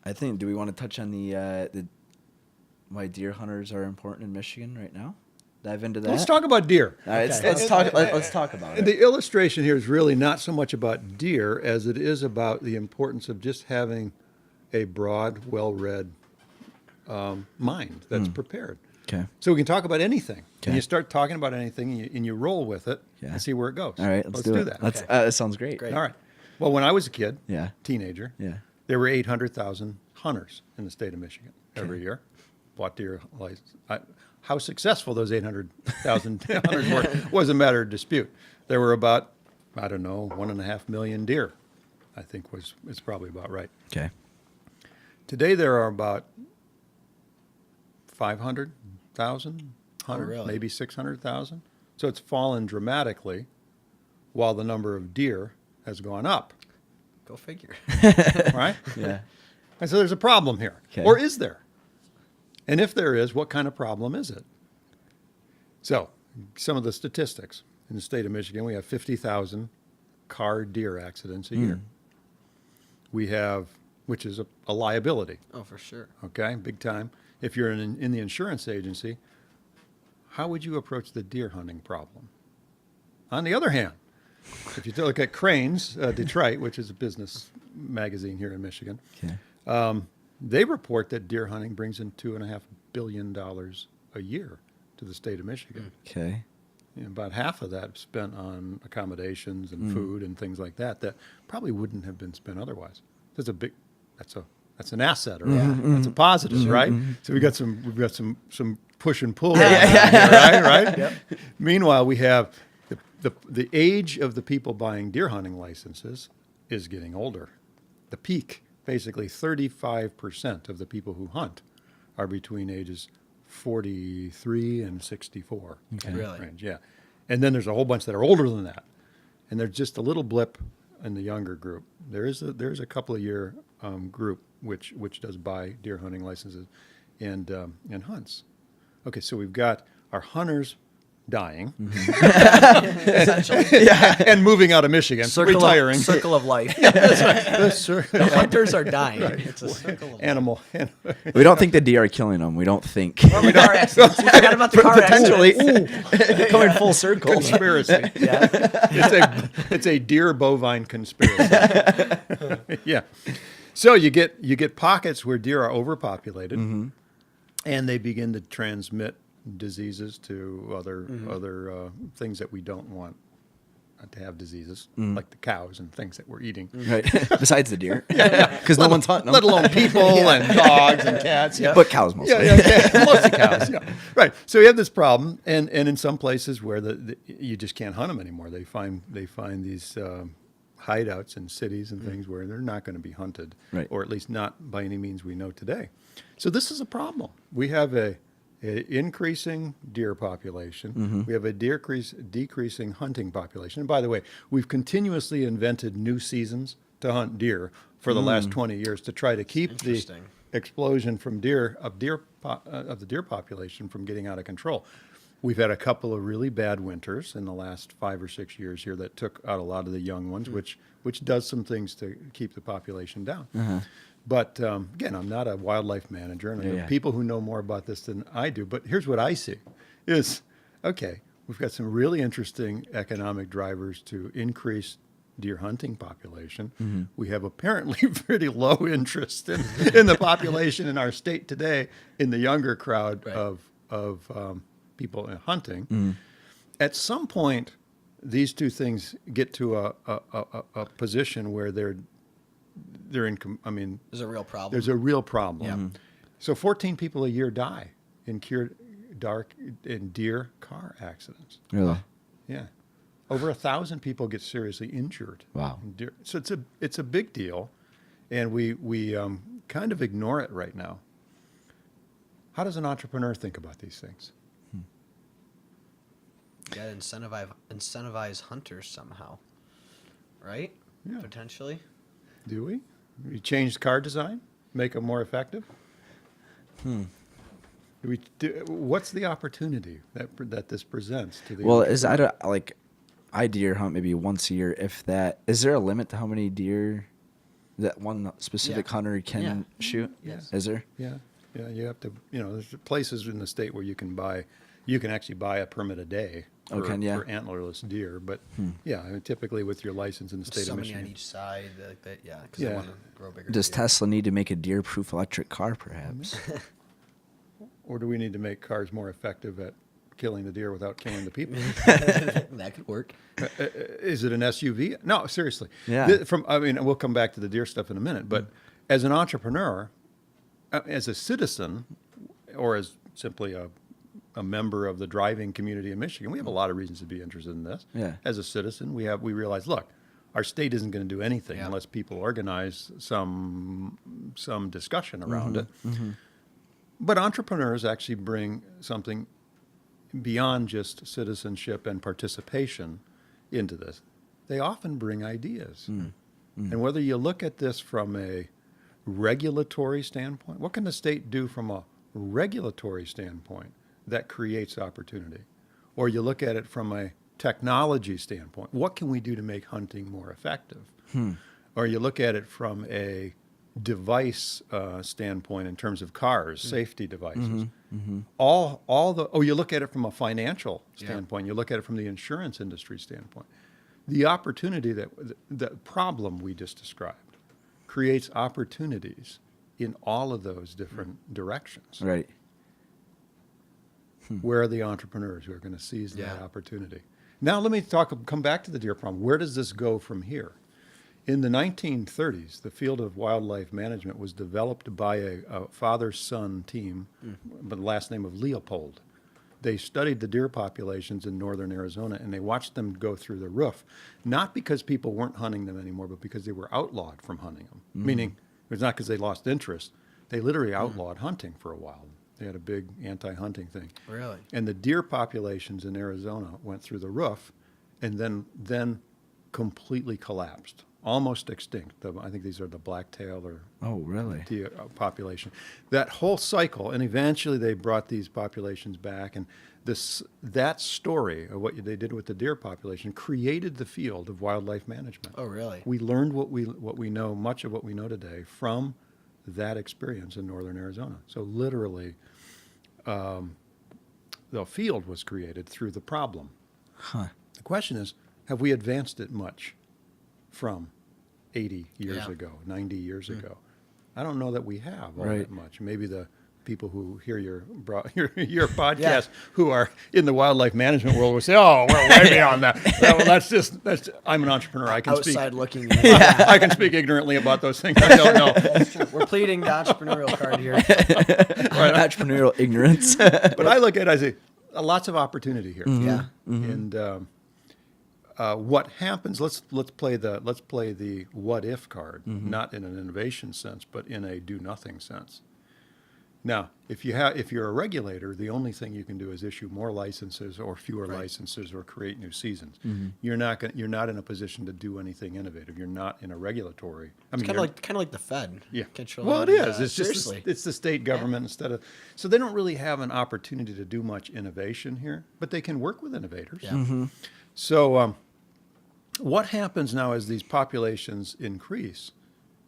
[SPEAKER 3] I think. Do we want to touch on the why deer hunters are important in Michigan right now? Dive into that.
[SPEAKER 2] Let's talk about deer.
[SPEAKER 3] All right,
[SPEAKER 1] Okay.
[SPEAKER 3] let's talk about it.
[SPEAKER 2] The illustration here is really not so much about deer as it is about the importance of just having a broad, well-read mind that's prepared.
[SPEAKER 3] Okay.
[SPEAKER 2] So we can talk about anything.
[SPEAKER 3] Okay.
[SPEAKER 2] And you start talking about anything and you roll with it
[SPEAKER 3] Yeah.
[SPEAKER 2] and see where it goes.
[SPEAKER 3] All right, let's do it.
[SPEAKER 2] that.
[SPEAKER 3] Let's,
[SPEAKER 1] Okay.
[SPEAKER 3] that sounds great.
[SPEAKER 1] Great.
[SPEAKER 2] All right. Well, when I was a kid,
[SPEAKER 3] Yeah.
[SPEAKER 2] teenager,
[SPEAKER 3] Yeah.
[SPEAKER 2] there were 800,000 hunters in the state of Michigan every year. Bought deer license. How successful those 800,000 hunters were was a matter of dispute. There were about, 1.5 million deer, I think it's probably about right.
[SPEAKER 3] Okay.
[SPEAKER 2] Today there are about 500,000 hunters,
[SPEAKER 1] really?
[SPEAKER 2] maybe 600,000. So it's fallen dramatically while the number of deer has gone up,
[SPEAKER 1] Go figure.
[SPEAKER 2] right?
[SPEAKER 3] Yeah.
[SPEAKER 2] And so there's a problem here.
[SPEAKER 3] Okay.
[SPEAKER 2] Or is there? And if there is, what kind of problem is it? So, some of the statistics. In the state of Michigan, we have 50,000 car deer accidents a year. We have, which is a liability,
[SPEAKER 1] Oh, for sure.
[SPEAKER 2] okay, big time. If you're in the insurance agency, how would you approach the deer hunting problem? On the other hand, if you look at Cranes, Detroit, which is a business magazine here in Michigan,
[SPEAKER 3] Okay.
[SPEAKER 2] they report that deer hunting brings in $2.5 billion a year to the state of Michigan.
[SPEAKER 3] Okay.
[SPEAKER 2] About half of that spent on accommodations and food and things like that probably wouldn't have been spent otherwise. That's an asset, or that's a positive, right? So we've got some push and pull, right?
[SPEAKER 1] Yep.
[SPEAKER 2] Meanwhile, we have the age of the people buying deer hunting licenses is getting older. The peak, basically 35% of the people who hunt are between ages 43 and 64.
[SPEAKER 3] Okay.
[SPEAKER 1] Really?
[SPEAKER 2] Range, yeah. And then there's a whole bunch that are older than that. And there's just a little blip in the younger group. There's a couple of year group which does buy deer hunting licenses and hunts. Okay, so we've got our hunters dying
[SPEAKER 1] Essentially.
[SPEAKER 2] and moving out of Michigan, retiring.
[SPEAKER 1] Circle of life.
[SPEAKER 2] The
[SPEAKER 1] The hunters are dying. It's a circle of life.
[SPEAKER 2] animal.
[SPEAKER 3] We don't think the deer are killing them. We don't think.
[SPEAKER 1] Or the car accidents. We forgot about the car
[SPEAKER 3] Potentially.
[SPEAKER 1] accidents.
[SPEAKER 3] Coming full circle.
[SPEAKER 2] Conspiracy.
[SPEAKER 1] Yeah.
[SPEAKER 2] It's a deer bovine conspiracy. Yeah. So you get pockets where deer are overpopulated, and they begin to transmit diseases to other things that we don't want to have diseases, like the cows and things that we're eating.
[SPEAKER 3] Right. Besides the deer. Because no one's hunting them.
[SPEAKER 2] Let alone people and dogs and cats. Yeah.
[SPEAKER 3] But cows mostly.
[SPEAKER 2] Yeah, mostly cows. Yeah. Right. So we have this problem, and in some places where you just can't hunt them anymore, they find these hideouts in cities and things where they're not going to be hunted,
[SPEAKER 3] Right.
[SPEAKER 2] or at least not by any means we know today. So this is a problem. We have a increasing deer population. We have a decreasing hunting population. And by the way, we've continuously invented new seasons to hunt deer for the last 20 years to try to keep the
[SPEAKER 1] Interesting.
[SPEAKER 2] explosion of the deer population from getting out of control. We've had a couple of really bad winters in the last 5 or 6 years here that took out a lot of the young ones, which does some things to keep the population down. But again, I'm not a wildlife manager, and I have people who know more about this than I do. But here's what I see: is okay. We've got some really interesting economic drivers to increase deer hunting population. We have apparently pretty low interest in the population in our state today in the younger crowd of people hunting. At some point, these two things get to a position where they're in. I mean,
[SPEAKER 1] There's a real problem.
[SPEAKER 2] there's a real problem.
[SPEAKER 1] Yeah.
[SPEAKER 2] So 14 people a year die in deer car accidents.
[SPEAKER 3] Really?
[SPEAKER 2] Yeah. Over 1,000 people get seriously injured.
[SPEAKER 3] Wow.
[SPEAKER 2] in deer. So it's a big deal, and we kind of ignore it right now. How does an entrepreneur think about these things?
[SPEAKER 1] You gotta incentivize hunters somehow, right?
[SPEAKER 2] Yeah.
[SPEAKER 1] Potentially.
[SPEAKER 2] Do we? We change car design, make them more effective. What's the opportunity that this presents to the?
[SPEAKER 3] Well, I deer hunt maybe once a year, if that. Is there a limit to how many deer that one specific hunter can shoot?
[SPEAKER 1] Yes.
[SPEAKER 3] Is there?
[SPEAKER 2] Yeah. You have to. There's places in the state where you can actually buy a permit a day for antlerless deer. But yeah, I mean, typically with your license in the state
[SPEAKER 1] So
[SPEAKER 2] of
[SPEAKER 1] many
[SPEAKER 2] Michigan.
[SPEAKER 1] on each side, like that. Yeah, because they want to grow bigger.
[SPEAKER 3] Does
[SPEAKER 1] deer.
[SPEAKER 3] Tesla need to make a deer-proof electric car, perhaps?
[SPEAKER 2] Or do we need to make cars more effective at killing the deer without killing the people?
[SPEAKER 1] That could work.
[SPEAKER 2] Is it an SUV? No, seriously.
[SPEAKER 3] Yeah.
[SPEAKER 2] We'll come back to the deer stuff in a minute. But as an entrepreneur, as a citizen, or as simply a member of the driving community in Michigan, we have a lot of reasons to be interested in this.
[SPEAKER 3] Yeah.
[SPEAKER 2] As a citizen, we realize, look, our state isn't going to do anything unless people organize some discussion around it. But entrepreneurs actually bring something beyond just citizenship and participation into this. They often bring ideas. And whether you look at this from a regulatory standpoint, what can the state do from a regulatory standpoint that creates opportunity? Or you look at it from a technology standpoint, what can we do to make hunting more effective? Or you look at it from a device standpoint in terms of cars, safety devices. You look at it from a financial standpoint. You look at it from the insurance industry standpoint. The opportunity the problem we just described creates opportunities in all of those different directions.
[SPEAKER 3] Right.
[SPEAKER 2] Where are the entrepreneurs who are going to seize that opportunity? Now let me come back to the deer problem. Where does this go from here? In the 1930s, the field of wildlife management was developed by a father-son team by the last name of Leopold. They studied the deer populations in northern Arizona, and they watched them go through the roof, not because people weren't hunting them anymore, but because they were outlawed from hunting them. Meaning, it was not because they lost interest. They literally outlawed hunting for a while. They had a big anti-hunting thing.
[SPEAKER 1] Really?
[SPEAKER 2] And the deer populations in Arizona went through the roof and then completely collapsed. Almost extinct. I think these are the blacktail or deer population. That whole cycle, and eventually they brought these populations back. And that story of what they did with the deer population created the field of wildlife management.
[SPEAKER 1] Oh, really?
[SPEAKER 2] We learned much of what we know today from that experience in northern Arizona. So literally, the field was created through the problem. The question is, have we advanced it much from 80 years ago, 90 years ago? I don't know that we have all that much. Maybe the people who hear your podcast who are in the wildlife management world will say, "Oh, we're way beyond that." Well, that's. I'm an entrepreneur. I can
[SPEAKER 1] Outside
[SPEAKER 2] speak.
[SPEAKER 1] looking.
[SPEAKER 2] I can speak ignorantly about those things. I don't know.
[SPEAKER 1] That's true. We're pleading the entrepreneurial card here.
[SPEAKER 3] Entrepreneurial ignorance.
[SPEAKER 2] But I look at it, I say, lots of opportunity here.
[SPEAKER 1] Yeah.
[SPEAKER 2] And what happens? Let's play the what if card, not in an innovation sense, but in a do nothing sense. Now, if you're a regulator, the only thing you can do is issue more licenses or fewer licenses or create new seasons. You're not in a position to do anything innovative. You're not in a regulatory.
[SPEAKER 1] It's kind of like the Fed.
[SPEAKER 2] Yeah.
[SPEAKER 1] Controlling,
[SPEAKER 2] Well, it is. It's
[SPEAKER 1] seriously.
[SPEAKER 2] just it's the state government instead of. So they don't really have an opportunity to do much innovation here, but they can work with innovators.
[SPEAKER 1] Yeah.
[SPEAKER 2] So what happens now as these populations increase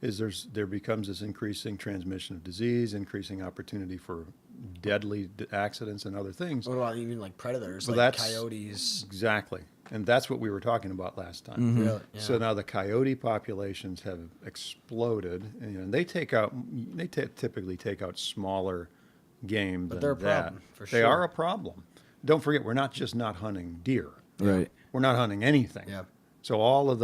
[SPEAKER 2] is there becomes this increasing transmission of disease, increasing opportunity for deadly accidents and other things.
[SPEAKER 1] What about even like predators,
[SPEAKER 2] Well,
[SPEAKER 1] like
[SPEAKER 2] that's-
[SPEAKER 1] coyotes?
[SPEAKER 2] Exactly. And that's what we were talking about last time.
[SPEAKER 1] Really? Yeah.
[SPEAKER 2] So now the coyote populations have exploded, and they typically take out smaller game than
[SPEAKER 1] they're a
[SPEAKER 2] that.
[SPEAKER 1] problem, for
[SPEAKER 2] They
[SPEAKER 1] sure.
[SPEAKER 2] are a problem. Don't forget, we're not just not hunting deer.
[SPEAKER 3] Right.
[SPEAKER 2] We're not hunting anything.
[SPEAKER 1] Yeah.
[SPEAKER 2] So all of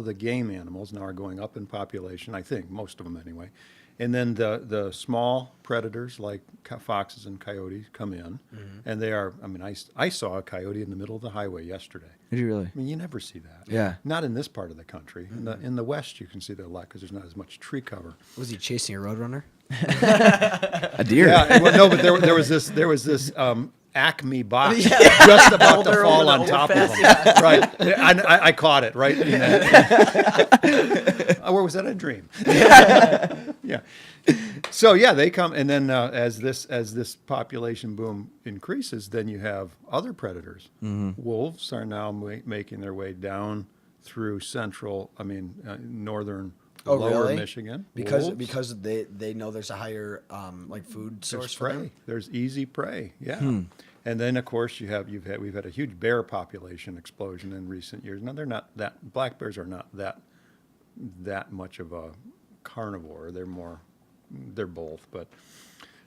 [SPEAKER 2] the game animals now are going up in population. I think most of them anyway. And then the small predators like foxes and coyotes come in, and they are. I mean, I saw a coyote in the middle of the highway yesterday.
[SPEAKER 3] Did you really?
[SPEAKER 2] I mean, you never see that.
[SPEAKER 3] Yeah.
[SPEAKER 2] Not in this part of the country. In the West, you can see that a lot because there's not as much tree cover.
[SPEAKER 1] Was he chasing a roadrunner?
[SPEAKER 3] A deer.
[SPEAKER 2] Yeah. Well, no, but there was this Acme box just about to fall on top of him. Right. I caught it right. In that. Where was that? A dream. Yeah. So yeah, they come, and then as this population boom increases, then you have other predators. Wolves are now making their way down through northern lower Michigan.
[SPEAKER 1] Because
[SPEAKER 2] Wolves.
[SPEAKER 1] they know there's a higher like food source
[SPEAKER 2] There's
[SPEAKER 1] for
[SPEAKER 2] prey.
[SPEAKER 1] them.
[SPEAKER 2] There's easy prey. Yeah. And then of course we've had a huge bear population explosion in recent years. Now black bears are not that much of a carnivore. They're both, but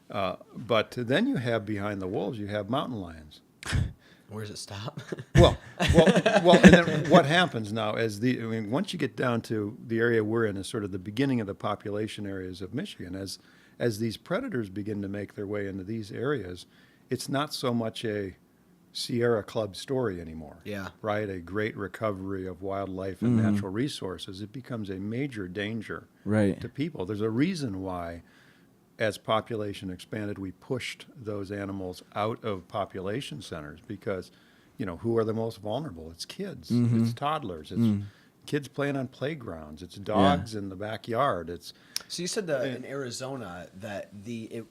[SPEAKER 2] then you have behind the wolves you have mountain lions.
[SPEAKER 1] Where does it stop?
[SPEAKER 2] Well, and then what happens now once you get down to the area we're in is sort of the beginning of the population areas of Michigan, as these predators begin to make their way into these areas, it's not so much a Sierra Club story anymore.
[SPEAKER 1] Yeah.
[SPEAKER 2] Right? A great recovery of wildlife and natural resources. It becomes a major danger
[SPEAKER 3] Right.
[SPEAKER 2] to people. There's a reason why, as population expanded, we pushed those animals out of population centers because, who are the most vulnerable? It's kids. It's toddlers. It's kids playing on playgrounds. It's dogs in the backyard. It's
[SPEAKER 1] So you said in Arizona that the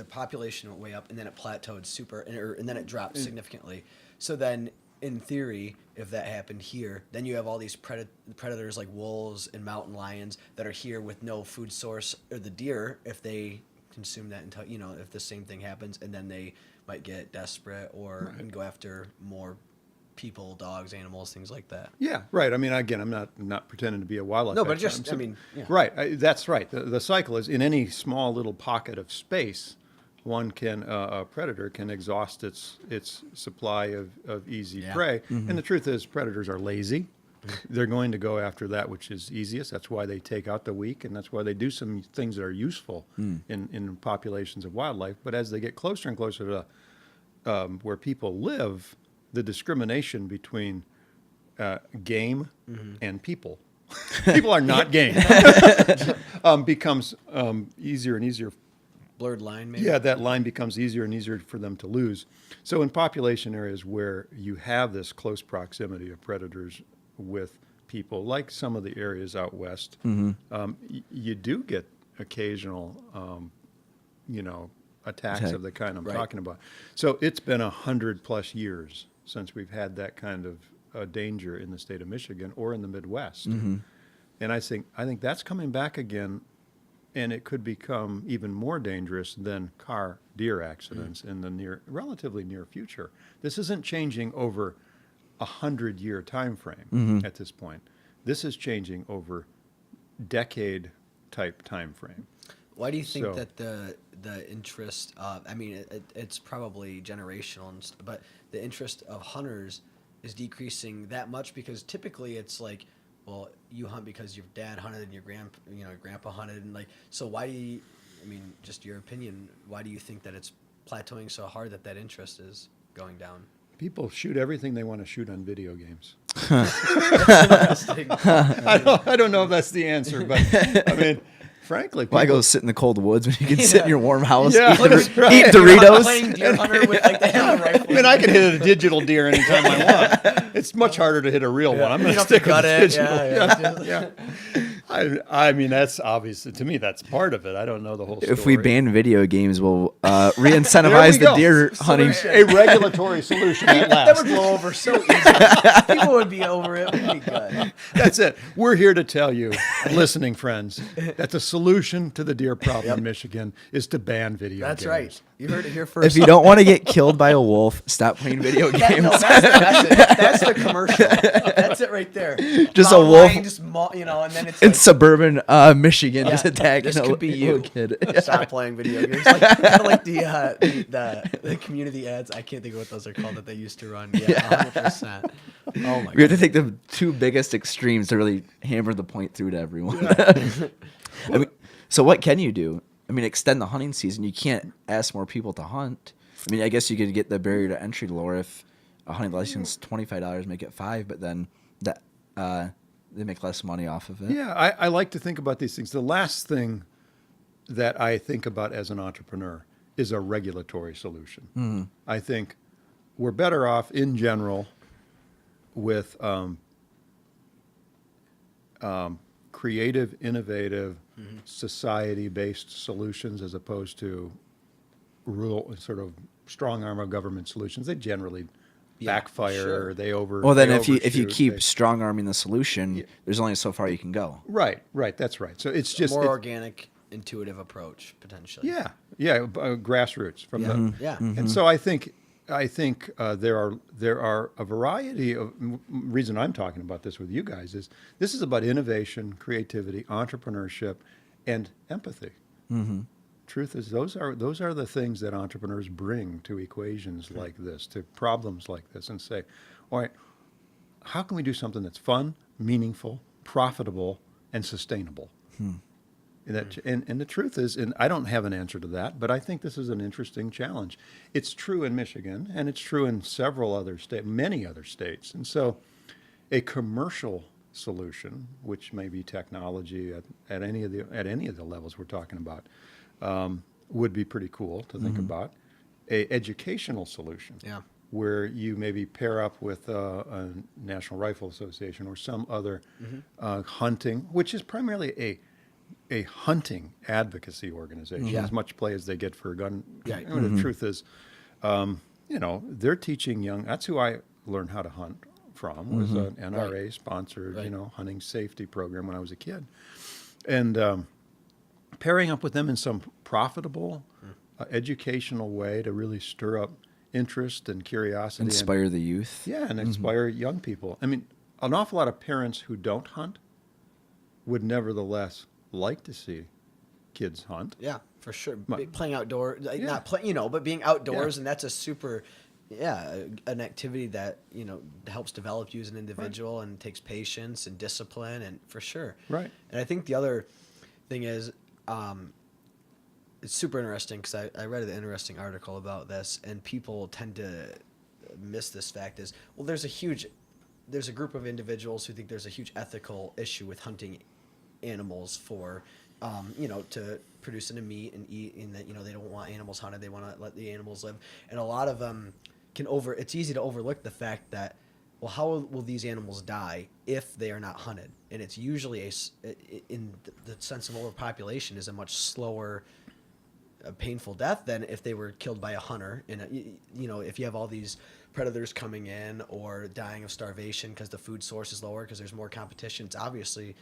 [SPEAKER 1] population went way up and then it plateaued and then it dropped significantly. So then, in theory, if that happened here, then you have all these predators like wolves and mountain lions that are here with no food source, or the deer, if they consume that until if the same thing happens, and then they might get desperate and go after more people, dogs, animals, things like that.
[SPEAKER 2] Yeah, right. I mean, again, I'm not pretending to be a wildlife
[SPEAKER 1] No, but
[SPEAKER 2] expert.
[SPEAKER 1] yeah.
[SPEAKER 2] Right. That's right. The cycle is in any small little pocket of space, a predator can exhaust its supply of easy prey. And the truth is, predators are lazy. They're going to go after that which is easiest. That's why they take out the weak, and that's why they do some things that are useful in populations of wildlife. But as they get closer and closer to where people live, the discrimination between game and people are not game becomes easier and easier.
[SPEAKER 1] Blurred line, maybe.
[SPEAKER 2] Yeah, that line becomes easier and easier for them to lose. So in population areas where you have this close proximity of predators with people, like some of the areas out west, you do get occasional, attacks of the kind I'm talking about. So it's been 100+ years since we've had that kind of danger in the state of Michigan or in the Midwest. And I think that's coming back again, and it could become even more dangerous than car deer accidents in the relatively near future. This isn't changing over 100-year time frame at this point. This is changing over decade type time frame.
[SPEAKER 1] Why do you think that the interest of, I mean, it's probably generational, but the interest of hunters is decreasing that much because typically it's like, well, you hunt because your dad hunted and your grandpa hunted, and like, so why do you, I mean, just your opinion, why do you think that it's plateauing so hard that interest is going down?
[SPEAKER 2] People shoot everything they want to shoot on video games.
[SPEAKER 1] Interesting.
[SPEAKER 2] I don't know if that's the answer, but I mean, frankly,
[SPEAKER 3] Why go sit in the cold woods when you can sit in your warm house,
[SPEAKER 2] Yeah,
[SPEAKER 3] eat,
[SPEAKER 2] that's right.
[SPEAKER 3] eat
[SPEAKER 1] You're not
[SPEAKER 3] Doritos?
[SPEAKER 1] playing deer hunter with like the hammer rifle.
[SPEAKER 2] I mean, I can hit a digital deer anytime I want. It's much harder to hit a real one. I'm going
[SPEAKER 1] You
[SPEAKER 2] to
[SPEAKER 1] have to
[SPEAKER 2] stick with
[SPEAKER 1] gut it.
[SPEAKER 2] digital.
[SPEAKER 1] Yeah.
[SPEAKER 2] I mean, that's obvious. To me, that's part of it. I don't know the whole story.
[SPEAKER 3] If we ban video games, we'll
[SPEAKER 2] There
[SPEAKER 3] re-incentivize
[SPEAKER 2] we
[SPEAKER 3] the
[SPEAKER 2] go.
[SPEAKER 3] deer hunting.
[SPEAKER 2] a regulatory solution at
[SPEAKER 1] That
[SPEAKER 2] last.
[SPEAKER 1] would blow over so easily. People would be over it. It would be good.
[SPEAKER 2] That's it. We're here to tell you, listening friends, that the solution to the deer problem in Michigan is to ban video
[SPEAKER 1] That's
[SPEAKER 2] games.
[SPEAKER 1] right. You heard it here first.
[SPEAKER 3] If you don't want to get killed by a wolf, stop playing video games.
[SPEAKER 1] No, that's the commercial. That's it right there.
[SPEAKER 3] Just a
[SPEAKER 1] Mountain
[SPEAKER 3] wolf.
[SPEAKER 1] lion, just and then it's
[SPEAKER 3] In
[SPEAKER 1] like,
[SPEAKER 3] suburban Michigan, is attacking
[SPEAKER 1] this
[SPEAKER 3] a
[SPEAKER 1] could be
[SPEAKER 3] little
[SPEAKER 1] you.
[SPEAKER 3] kid.
[SPEAKER 1] Stop playing video games. Like, kind of like the community ads. I can't think of what those are called that they used to run. Yeah, 100%. Oh my
[SPEAKER 3] We have
[SPEAKER 1] god.
[SPEAKER 3] to take the two biggest extremes to really hammer the point through to everyone. I mean, so what can you do? I mean, extend the hunting season. You can't ask more people to hunt. I mean, I guess you could get the barrier to entry lower if a hunting license $25, make it $5, but then that they make less money off of it.
[SPEAKER 2] Yeah, I like to think about these things. The last thing that I think about as an entrepreneur is a regulatory solution.
[SPEAKER 3] Mm-hmm.
[SPEAKER 2] I think we're better off in general with creative, innovative, society-based solutions as opposed to sort of strong arm of government solutions. They generally backfire.
[SPEAKER 1] sure.
[SPEAKER 2] They over.
[SPEAKER 3] Well, then
[SPEAKER 2] they
[SPEAKER 3] if you
[SPEAKER 2] overshoot,
[SPEAKER 3] keep
[SPEAKER 2] they-
[SPEAKER 3] strong arming the solution, there's only so far you can go.
[SPEAKER 2] right, that's right. So it's just
[SPEAKER 1] More
[SPEAKER 2] it-
[SPEAKER 1] organic, intuitive approach potentially.
[SPEAKER 2] yeah, grassroots from
[SPEAKER 1] Yeah.
[SPEAKER 2] the
[SPEAKER 1] Yeah.
[SPEAKER 2] And so I think there are a variety of reason I'm talking about this with you guys is this is about innovation, creativity, entrepreneurship, and empathy. Truth is, those are the things that entrepreneurs bring to equations like this, to problems like this, and say, all right, how can we do something that's fun, meaningful, profitable, and sustainable? And the truth is, and I don't have an answer to that, but I think this is an interesting challenge. It's true in Michigan, and it's true in several other states, many other states. And so a commercial solution, which may be technology at any of the levels we're talking about, would be pretty cool to think about. A educational solution,
[SPEAKER 1] Yeah.
[SPEAKER 2] where you maybe pair up with a National Rifle Association or some other hunting, which is primarily a hunting advocacy organization,
[SPEAKER 1] Yeah.
[SPEAKER 2] as much play as they get for a gun.
[SPEAKER 1] Yeah.
[SPEAKER 2] You know, the truth is, they're teaching young. That's who I learned how to hunt from. Was an NRA sponsored,
[SPEAKER 1] Right.
[SPEAKER 2] hunting safety program when I was a kid, and pairing up with them in some profitable, educational way to really stir up interest and curiosity,
[SPEAKER 3] Inspire the youth.
[SPEAKER 2] and inspire young people. I mean, an awful lot of parents who don't hunt would nevertheless like to see kids hunt.
[SPEAKER 1] Yeah, for sure.
[SPEAKER 2] But-
[SPEAKER 1] Playing outdoor, like
[SPEAKER 2] Yeah.
[SPEAKER 1] not play, but being outdoors,
[SPEAKER 2] Yeah.
[SPEAKER 1] and that's a super, an activity that helps develop you as an individual and takes patience and discipline, and for sure.
[SPEAKER 2] Right.
[SPEAKER 1] And I think the other thing is, it's super interesting because I read an interesting article about this, and people tend to miss this fact is, well, there's a group of individuals who think there's a huge ethical issue with hunting animals for, to produce in a meat and eat, and that, they don't want animals hunted. They want to let the animals live. And a lot of them it's easy to overlook the fact that, well, how will these animals die if they are not hunted? And it's usually in the sense of overpopulation is a much slower, painful death than if they were killed by a hunter. And if you have all these predators coming in or dying of starvation because the food source is lower because there's more competition, it's obviously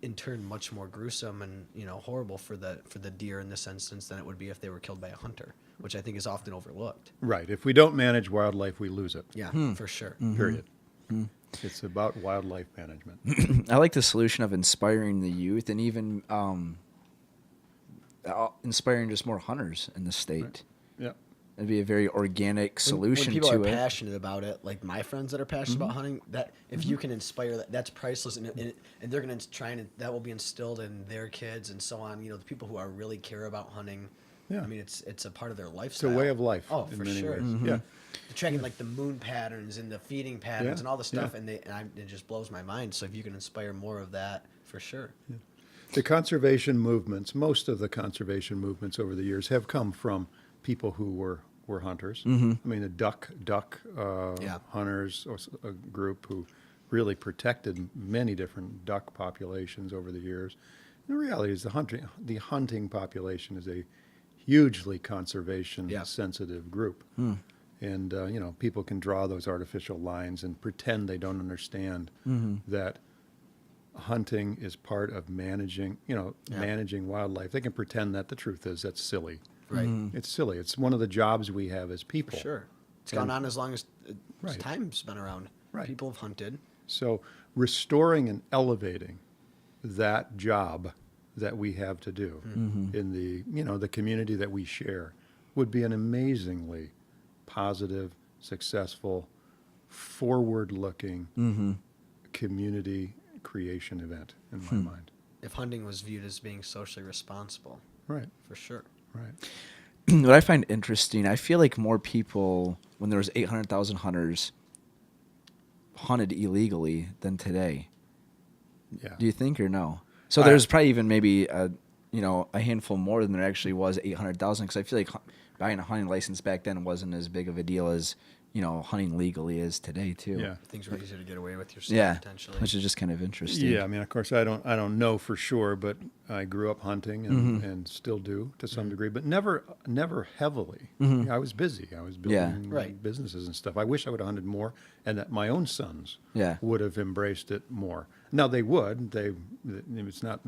[SPEAKER 1] in turn much more gruesome and horrible for the deer in this instance than it would be if they were killed by a hunter, which I think is often overlooked.
[SPEAKER 2] Right. If we don't manage wildlife, we lose it.
[SPEAKER 1] Yeah, for sure.
[SPEAKER 2] Period. It's about wildlife management.
[SPEAKER 3] I like the solution of inspiring the youth, and even inspiring just more hunters in the state.
[SPEAKER 2] Right. Yeah.
[SPEAKER 3] It'd be a very organic solution
[SPEAKER 1] when people
[SPEAKER 3] to
[SPEAKER 1] are
[SPEAKER 3] it.
[SPEAKER 1] passionate about it, like my friends that are passionate about hunting, that if you can inspire that, that's priceless, and they're going to try and that will be instilled in their kids and so on. You know, the people who are really care about hunting.
[SPEAKER 2] Yeah.
[SPEAKER 1] I mean, it's a part of their
[SPEAKER 2] It's
[SPEAKER 1] lifestyle.
[SPEAKER 2] a way of life.
[SPEAKER 1] Oh,
[SPEAKER 2] in
[SPEAKER 1] for
[SPEAKER 2] many
[SPEAKER 1] sure.
[SPEAKER 2] ways. Yeah.
[SPEAKER 1] Tracking like the moon patterns and the feeding patterns
[SPEAKER 2] Yeah,
[SPEAKER 1] and all the stuff,
[SPEAKER 2] yeah.
[SPEAKER 1] it just blows my mind. So if you can inspire more of that, for sure.
[SPEAKER 2] The conservation movements, most of the conservation movements over the years have come from people who were hunters. I mean, the duck
[SPEAKER 1] Yeah.
[SPEAKER 2] hunters, a group who really protected many different duck populations over the years. And the reality is the hunting population is a hugely conservation
[SPEAKER 1] Yeah.
[SPEAKER 2] sensitive group. And, you know, people can draw those artificial lines and pretend they don't understand that hunting is part of managing, managing wildlife. They can pretend that. The truth is that's silly.
[SPEAKER 1] Right.
[SPEAKER 2] It's silly. It's one of the jobs we have as
[SPEAKER 1] For
[SPEAKER 2] people.
[SPEAKER 1] sure. It's gone on as long as
[SPEAKER 2] Right.
[SPEAKER 1] time's been around.
[SPEAKER 2] Right.
[SPEAKER 1] People have hunted.
[SPEAKER 2] So restoring and elevating that job that we have to do in the community that we share would be an amazingly positive, successful, forward-looking community creation event in my mind.
[SPEAKER 1] If hunting was viewed as being socially responsible,
[SPEAKER 2] Right.
[SPEAKER 1] for sure.
[SPEAKER 2] Right.
[SPEAKER 3] What I find interesting, I feel like more people, when there was 800,000 hunters, hunted illegally than today.
[SPEAKER 2] Yeah.
[SPEAKER 3] Do you think or no? So there's probably even maybe a handful more than there actually was 800,000, because I feel like buying a hunting license back then wasn't as big of a deal as hunting legally is today too.
[SPEAKER 2] Yeah.
[SPEAKER 1] Things were easier to get away with your stuff,
[SPEAKER 3] Yeah,
[SPEAKER 1] potentially.
[SPEAKER 3] which is just kind of interesting.
[SPEAKER 2] Yeah, I mean, of course, I don't know for sure, but I grew up hunting and still do to some degree, but never heavily. I was busy. I was building
[SPEAKER 1] Right.
[SPEAKER 2] businesses and stuff. I wish I would have hunted more, and that my own sons
[SPEAKER 3] Yeah.
[SPEAKER 2] would have embraced it more. Now they would. They're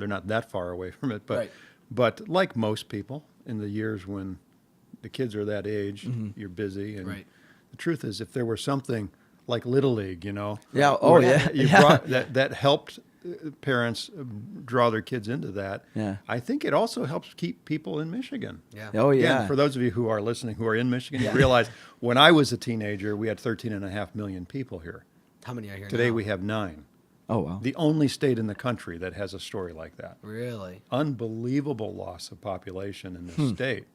[SPEAKER 2] not that far away from it, but
[SPEAKER 1] Right.
[SPEAKER 2] but like most people, in the years when the kids are that age, you're busy, and
[SPEAKER 1] Right.
[SPEAKER 2] the truth is, if there were something like Little League,
[SPEAKER 3] Yeah. Oh,
[SPEAKER 2] where
[SPEAKER 3] yeah.
[SPEAKER 2] you
[SPEAKER 3] Yeah.
[SPEAKER 2] brought that helped parents draw their kids into that.
[SPEAKER 3] Yeah.
[SPEAKER 2] I think it also helps keep people in Michigan.
[SPEAKER 1] Yeah.
[SPEAKER 3] Oh, yeah.
[SPEAKER 2] Again, for those of you who are listening who are in Michigan, you realize when I was a teenager, we had 13.5 million people here.
[SPEAKER 1] How many are here
[SPEAKER 2] Today
[SPEAKER 1] now?
[SPEAKER 2] we have 9.
[SPEAKER 3] Oh, wow.
[SPEAKER 2] The only state in the country that has a story like that.
[SPEAKER 1] Really?
[SPEAKER 2] Unbelievable loss of population in this state.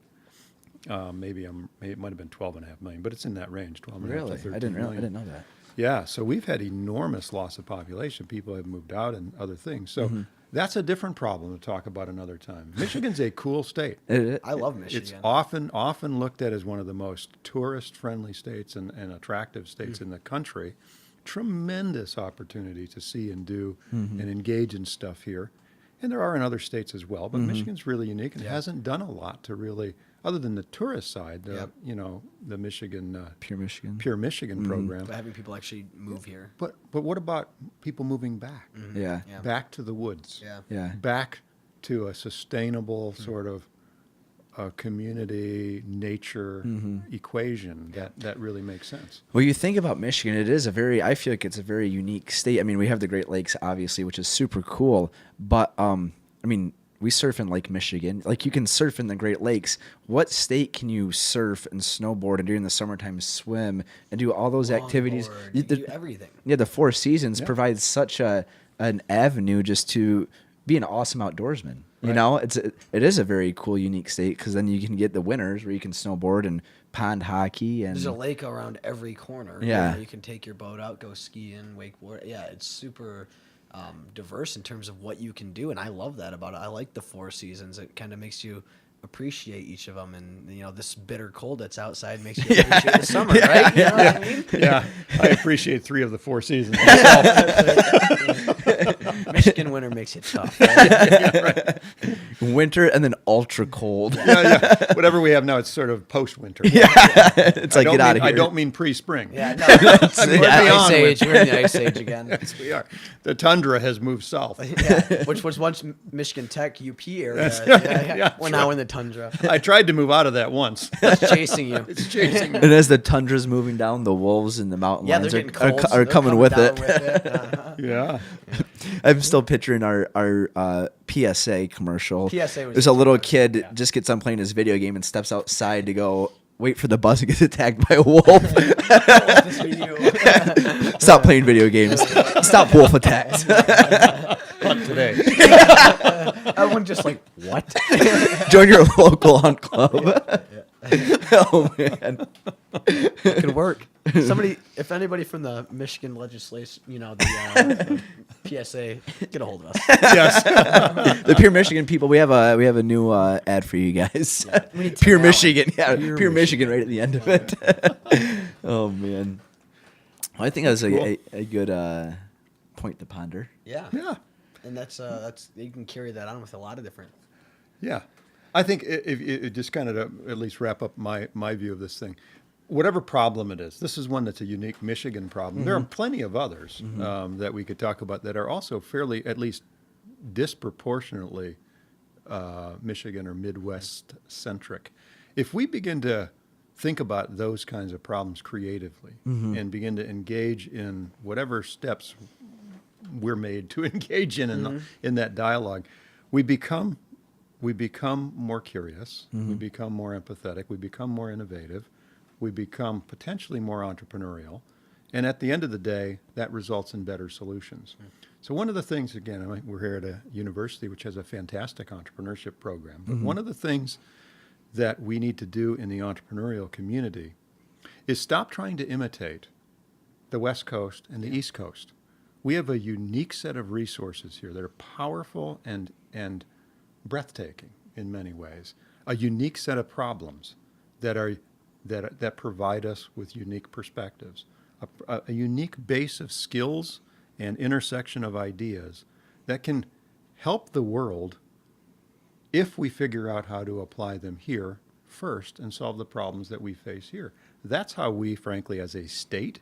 [SPEAKER 2] Maybe it might have been 12.5 million, but it's in that range, 12.5
[SPEAKER 3] Really?
[SPEAKER 2] to 13
[SPEAKER 3] I didn't
[SPEAKER 2] million.
[SPEAKER 3] know that.
[SPEAKER 2] Yeah, so we've had enormous loss of population. People have moved out and other things. So that's a different problem to talk about another time. Michigan's a cool state.
[SPEAKER 1] I love Michigan.
[SPEAKER 2] It's often looked at as one of the most tourist-friendly states and attractive states in the country. Tremendous opportunity to see and do and engage in stuff here. And there are in other states as well, but Michigan's really unique and hasn't done a lot to really, other than the tourist side, the Michigan
[SPEAKER 3] Pure Michigan.
[SPEAKER 2] Pure Michigan program.
[SPEAKER 1] But having people actually move here.
[SPEAKER 2] But what about people moving back?
[SPEAKER 3] Yeah.
[SPEAKER 1] Yeah.
[SPEAKER 2] Back to the woods.
[SPEAKER 1] Yeah.
[SPEAKER 3] Yeah.
[SPEAKER 2] Back to a sustainable sort of community nature equation that really makes sense.
[SPEAKER 3] Well, you think about Michigan, I feel like it's a very unique state. I mean, we have the Great Lakes, obviously, which is super cool. But, we surf in Lake Michigan. Like, you can surf in the Great Lakes. What state can you surf and snowboard and during the summertime swim and do all those activities?
[SPEAKER 1] Longboard, you do everything.
[SPEAKER 3] Yeah, the Four Seasons provides such an avenue just to be an awesome outdoorsman. You know, it is a very cool, unique state, because then you can get the winters where you can snowboard and pond hockey and
[SPEAKER 1] There's a lake around every corner.
[SPEAKER 3] Yeah.
[SPEAKER 1] You can take your boat out, go skiing, wakeboard. Yeah, it's super diverse in terms of what you can do, and I love that about it. I like the Four Seasons. It kind of makes you appreciate each of them, and this bitter cold that's outside makes you appreciate the summer, right? You know what I mean?
[SPEAKER 2] Yeah, I appreciate 3 of the 4 seasons.
[SPEAKER 1] Michigan winter makes it tough. Right?
[SPEAKER 3] winter and then ultra cold.
[SPEAKER 2] Yeah. Whatever we have now, it's sort of post-winter.
[SPEAKER 3] It's like, get out of here.
[SPEAKER 2] I don't mean pre-spring.
[SPEAKER 1] Yeah, no.
[SPEAKER 2] I mean, we're
[SPEAKER 1] Ice
[SPEAKER 2] beyond
[SPEAKER 1] Age.
[SPEAKER 2] winter.
[SPEAKER 1] We're in the Ice Age again.
[SPEAKER 2] Yes, we are. The tundra has moved south.
[SPEAKER 1] Yeah, which was once Michigan Tech UP area.
[SPEAKER 2] That's right.
[SPEAKER 1] Yeah. We're
[SPEAKER 2] That's
[SPEAKER 1] now
[SPEAKER 2] right.
[SPEAKER 1] in the tundra.
[SPEAKER 2] I tried to move out of that once.
[SPEAKER 1] It's chasing you.
[SPEAKER 2] It's chasing me.
[SPEAKER 3] And as the tundra's moving down, the wolves and the mountain
[SPEAKER 1] Yeah, they're
[SPEAKER 3] lions
[SPEAKER 1] getting cold. so
[SPEAKER 3] are
[SPEAKER 1] they're
[SPEAKER 3] coming with
[SPEAKER 1] down
[SPEAKER 3] it.
[SPEAKER 1] with it. Uh-huh.
[SPEAKER 2] Yeah.
[SPEAKER 3] I'm still picturing our PSA commercial.
[SPEAKER 1] PSA was
[SPEAKER 3] There's a little
[SPEAKER 1] huge.
[SPEAKER 3] kid
[SPEAKER 1] Yeah.
[SPEAKER 3] just gets done playing his video game and steps outside to go wait for the bus and gets attacked by a wolf.
[SPEAKER 1] This for you.
[SPEAKER 3] Stop playing video games. Stop wolf attacks.
[SPEAKER 2] Not today.
[SPEAKER 1] Everyone just like, what?
[SPEAKER 3] Join your local hunt club. Oh man.
[SPEAKER 1] It could work. Somebody, if anybody from the Michigan legislation, the PSA, get a hold of us.
[SPEAKER 2] Yes.
[SPEAKER 3] The Pure Michigan people, we have a new ad for you guys.
[SPEAKER 1] We need
[SPEAKER 3] Pure
[SPEAKER 1] 10
[SPEAKER 3] Michigan, yeah,
[SPEAKER 1] Pure
[SPEAKER 3] Pure Michigan right at the end of it. Oh man, well, I think that was a good point to ponder.
[SPEAKER 1] Yeah.
[SPEAKER 2] Yeah.
[SPEAKER 1] And that's you can carry that on with a lot of different.
[SPEAKER 2] Yeah. I think if it just kind of to at least wrap up my view of this thing, whatever problem it is, this is one that's a unique Michigan problem. There are plenty of others that we could talk about that are also fairly, at least disproportionately Michigan or Midwest centric. If we begin to think about those kinds of problems creatively and begin to engage in whatever steps we're made to engage in that dialogue, we become more curious, we become more empathetic, we become more innovative, we become potentially more entrepreneurial, and at the end of the day, that results in better solutions. So one of the things, again, we're here at a university which has a fantastic entrepreneurship program, but one of the things that we need to do in the entrepreneurial community is stop trying to imitate the West Coast and the East Coast. We have a unique set of resources here that are powerful and breathtaking in many ways. A unique set of problems that provide us with unique perspectives. A unique base of skills and intersection of ideas that can help the world if we figure out how to apply them here first and solve the problems that we face here. That's how we, frankly, as a state,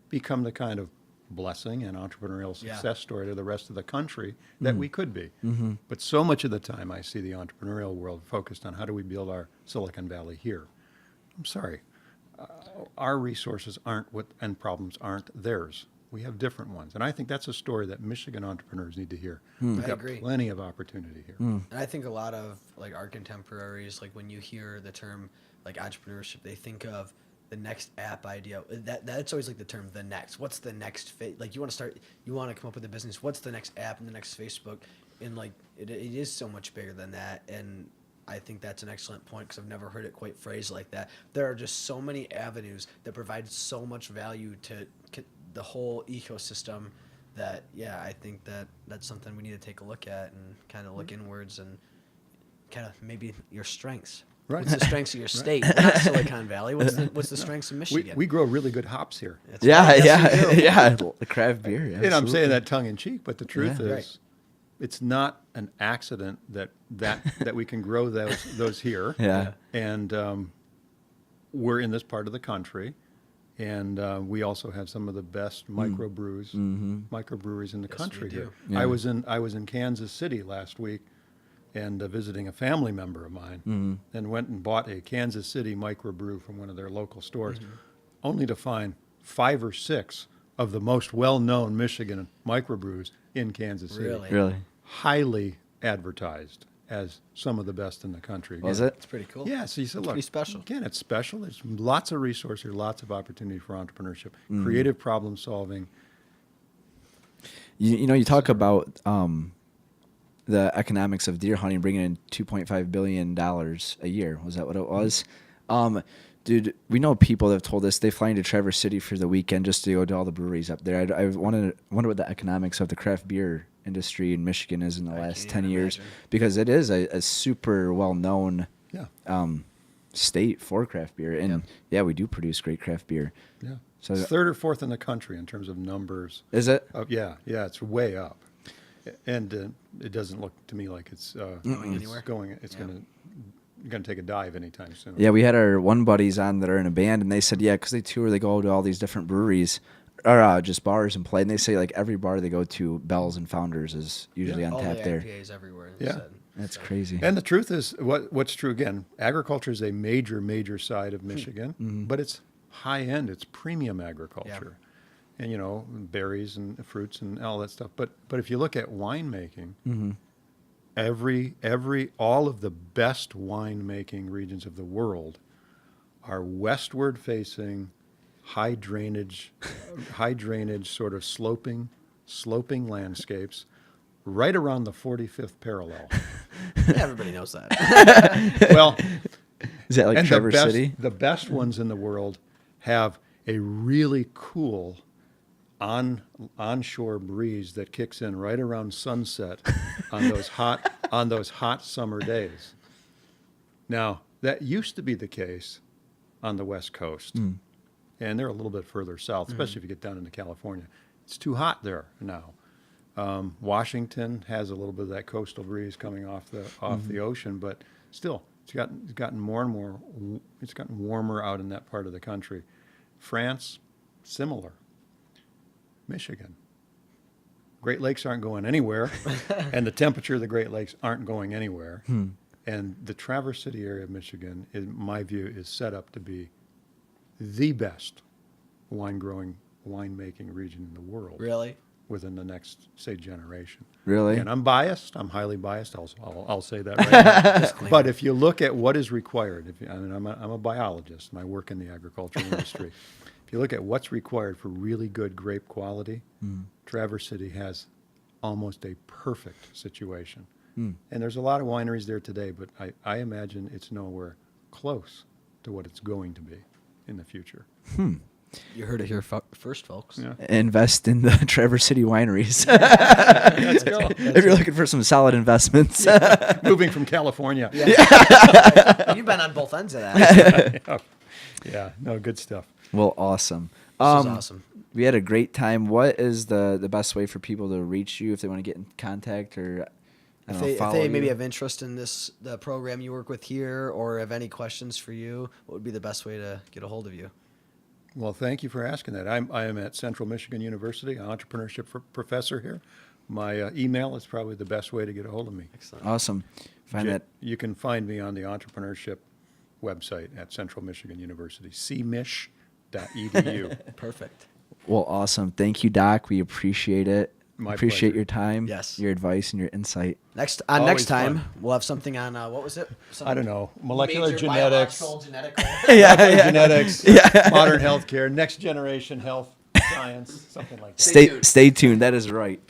[SPEAKER 2] become the kind of blessing and entrepreneurial success story to the rest of the country that we could be. But so much of the time I see the entrepreneurial world focused on how do we build our Silicon Valley here. I'm sorry. Our resources aren't and problems aren't theirs. We have different ones. And I think that's a story that Michigan entrepreneurs need to hear. We've
[SPEAKER 1] I
[SPEAKER 2] got
[SPEAKER 1] agree.
[SPEAKER 2] plenty of opportunity here.
[SPEAKER 1] And I think a lot of like our contemporaries, like when you hear the term like entrepreneurship, they think of the next app idea. That's always like the term the next. What's the next like you want to come up with a business. What's the next app and the next Facebook? And like it is so much bigger than that. And I think that's an excellent point because I've never heard it quite phrased like that. There are just so many avenues that provide so much value to the whole ecosystem that, I think that's something we need to take a look at and kind of look inwards and kind of maybe your strengths.
[SPEAKER 2] Right.
[SPEAKER 1] What's the strengths of your state? We're not Silicon Valley. What's the strengths of Michigan?
[SPEAKER 2] We grow really good hops here.
[SPEAKER 1] That's right. Yes, we do.
[SPEAKER 3] The craft beer.
[SPEAKER 2] And I'm
[SPEAKER 3] absolutely.
[SPEAKER 2] saying that tongue in cheek, but the truth is,
[SPEAKER 1] Right.
[SPEAKER 2] it's not an accident that we can grow those here.
[SPEAKER 3] Yeah.
[SPEAKER 2] And we're in this part of the country, and we also have some of the best microbreweries in the country
[SPEAKER 1] we do.
[SPEAKER 2] here.
[SPEAKER 3] Yeah.
[SPEAKER 2] I was in Kansas City last week, and visiting a family member of mine, and went and bought a Kansas City microbrew from one of their local stores, only to find 5 or 6 of the most well-known Michigan microbrews in Kansas City.
[SPEAKER 3] Really?
[SPEAKER 2] Highly advertised as some of the best in the country.
[SPEAKER 3] Was
[SPEAKER 2] Again,
[SPEAKER 3] it?
[SPEAKER 1] It's pretty cool.
[SPEAKER 2] Yeah, so you said, look,
[SPEAKER 1] pretty special.
[SPEAKER 2] Again, it's special. There's lots of resources, lots of opportunity for entrepreneurship, creative problem solving.
[SPEAKER 3] You talk about the economics of deer hunting bringing in $2.5 billion a year. Was that what it was? Dude, we know people that have told us they fly into Traverse City for the weekend just to go to all the breweries up there. I wonder what the economics of the craft beer industry in Michigan is in the last 10 years, because it is a super well-known state for craft beer. And we do produce great craft beer.
[SPEAKER 2] Yeah.
[SPEAKER 3] So
[SPEAKER 2] It's 3rd or 4th in the country in terms of numbers.
[SPEAKER 3] is it?
[SPEAKER 2] Yeah, it's way up. And it doesn't look to me like it's
[SPEAKER 1] Going anywhere?
[SPEAKER 2] You're going to take a dive anytime soon.
[SPEAKER 3] Yeah, we had our one buddies on that are in a band, and they said, because they tour, they go to all these different breweries or just bars and play. And they say, like, every bar they go to, Bell's and Founders is usually on
[SPEAKER 1] All
[SPEAKER 3] tap
[SPEAKER 1] the
[SPEAKER 3] there.
[SPEAKER 1] IPAs everywhere.
[SPEAKER 2] Yeah.
[SPEAKER 3] That's crazy.
[SPEAKER 2] And the truth is, what's true, again, agriculture is a major side of Michigan, but it's high-end, it's premium agriculture. and berries and fruits and all that stuff. But if you look at winemaking, all of the best winemaking regions of the world are westward facing, high drainage sort of sloping landscapes right around the 45th parallel.
[SPEAKER 1] Everybody knows that.
[SPEAKER 2] Well,
[SPEAKER 3] Is that like
[SPEAKER 2] and
[SPEAKER 3] Traverse City?
[SPEAKER 2] the best ones in the world have a really cool onshore breeze that kicks in right around sunset on those hot summer days. Now, that used to be the case on the West Coast, and they're a little bit further south, especially if you get down into California. It's too hot there now. Washington has a little bit of that coastal breeze coming off the ocean, but still, it's gotten more and more. It's gotten warmer out in that part of the country. France, similar. Michigan, Great Lakes aren't going anywhere, and the temperature of the Great Lakes aren't going anywhere. And the Traverse City area of Michigan, in my view, is set up to be the best winemaking region in the world.
[SPEAKER 1] Really?
[SPEAKER 2] Within the next, say, generation.
[SPEAKER 3] Really?
[SPEAKER 2] And I'm biased. I'm highly biased. I'll say that right now. But if you look at what is required, I'm a biologist and I work in the agricultural industry. If you look at what's required for really good grape quality, Traverse City has almost a perfect situation. And there's a lot of wineries there today, but I imagine it's nowhere close to what it's going to be in the future.
[SPEAKER 1] You heard it here first, folks.
[SPEAKER 2] Yeah.
[SPEAKER 3] Invest in the Traverse City wineries.
[SPEAKER 2] Let's go.
[SPEAKER 3] If you're looking for some solid investments.
[SPEAKER 2] Moving from California.
[SPEAKER 1] You've been on both ends of that.
[SPEAKER 2] Yeah, no, good stuff.
[SPEAKER 3] Well, awesome.
[SPEAKER 1] This is awesome.
[SPEAKER 3] We had a great time. What is the best way for people to reach you if they want to get in contact or
[SPEAKER 1] If
[SPEAKER 3] follow
[SPEAKER 1] they maybe
[SPEAKER 3] you?
[SPEAKER 1] have interest in the program you work with here, or have any questions for you, what would be the best way to get a hold of you?
[SPEAKER 2] Well, thank you for asking that. I am at Central Michigan University, an entrepreneurship professor here. My email is probably the best way to get a hold of me.
[SPEAKER 1] Excellent.
[SPEAKER 3] Awesome.
[SPEAKER 2] You can find me on the entrepreneurship website at Central Michigan University, cmich.edu.
[SPEAKER 1] Perfect.
[SPEAKER 3] Well, awesome. Thank you, Doc. We appreciate it.
[SPEAKER 2] My
[SPEAKER 3] Appreciate
[SPEAKER 2] pleasure.
[SPEAKER 3] your time,
[SPEAKER 1] Yes.
[SPEAKER 3] your advice, and your insight.
[SPEAKER 1] Next
[SPEAKER 2] Always
[SPEAKER 1] time,
[SPEAKER 2] fun.
[SPEAKER 1] we'll have something on what was it?
[SPEAKER 2] I don't know, molecular
[SPEAKER 1] Major
[SPEAKER 2] genetics,
[SPEAKER 1] biological
[SPEAKER 2] genetics, modern healthcare, next generation health science, something like that.
[SPEAKER 3] Stay tuned. That is right.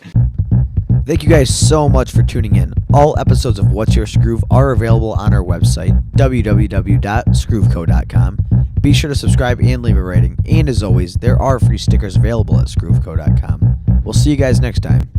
[SPEAKER 1] Thank you guys so much for tuning in. All episodes of What's Your Skroove are available on our website, www.skroveco.com. Be sure to subscribe and leave a rating. And as always, there are free stickers available at skroveco.com. We'll see you guys next time.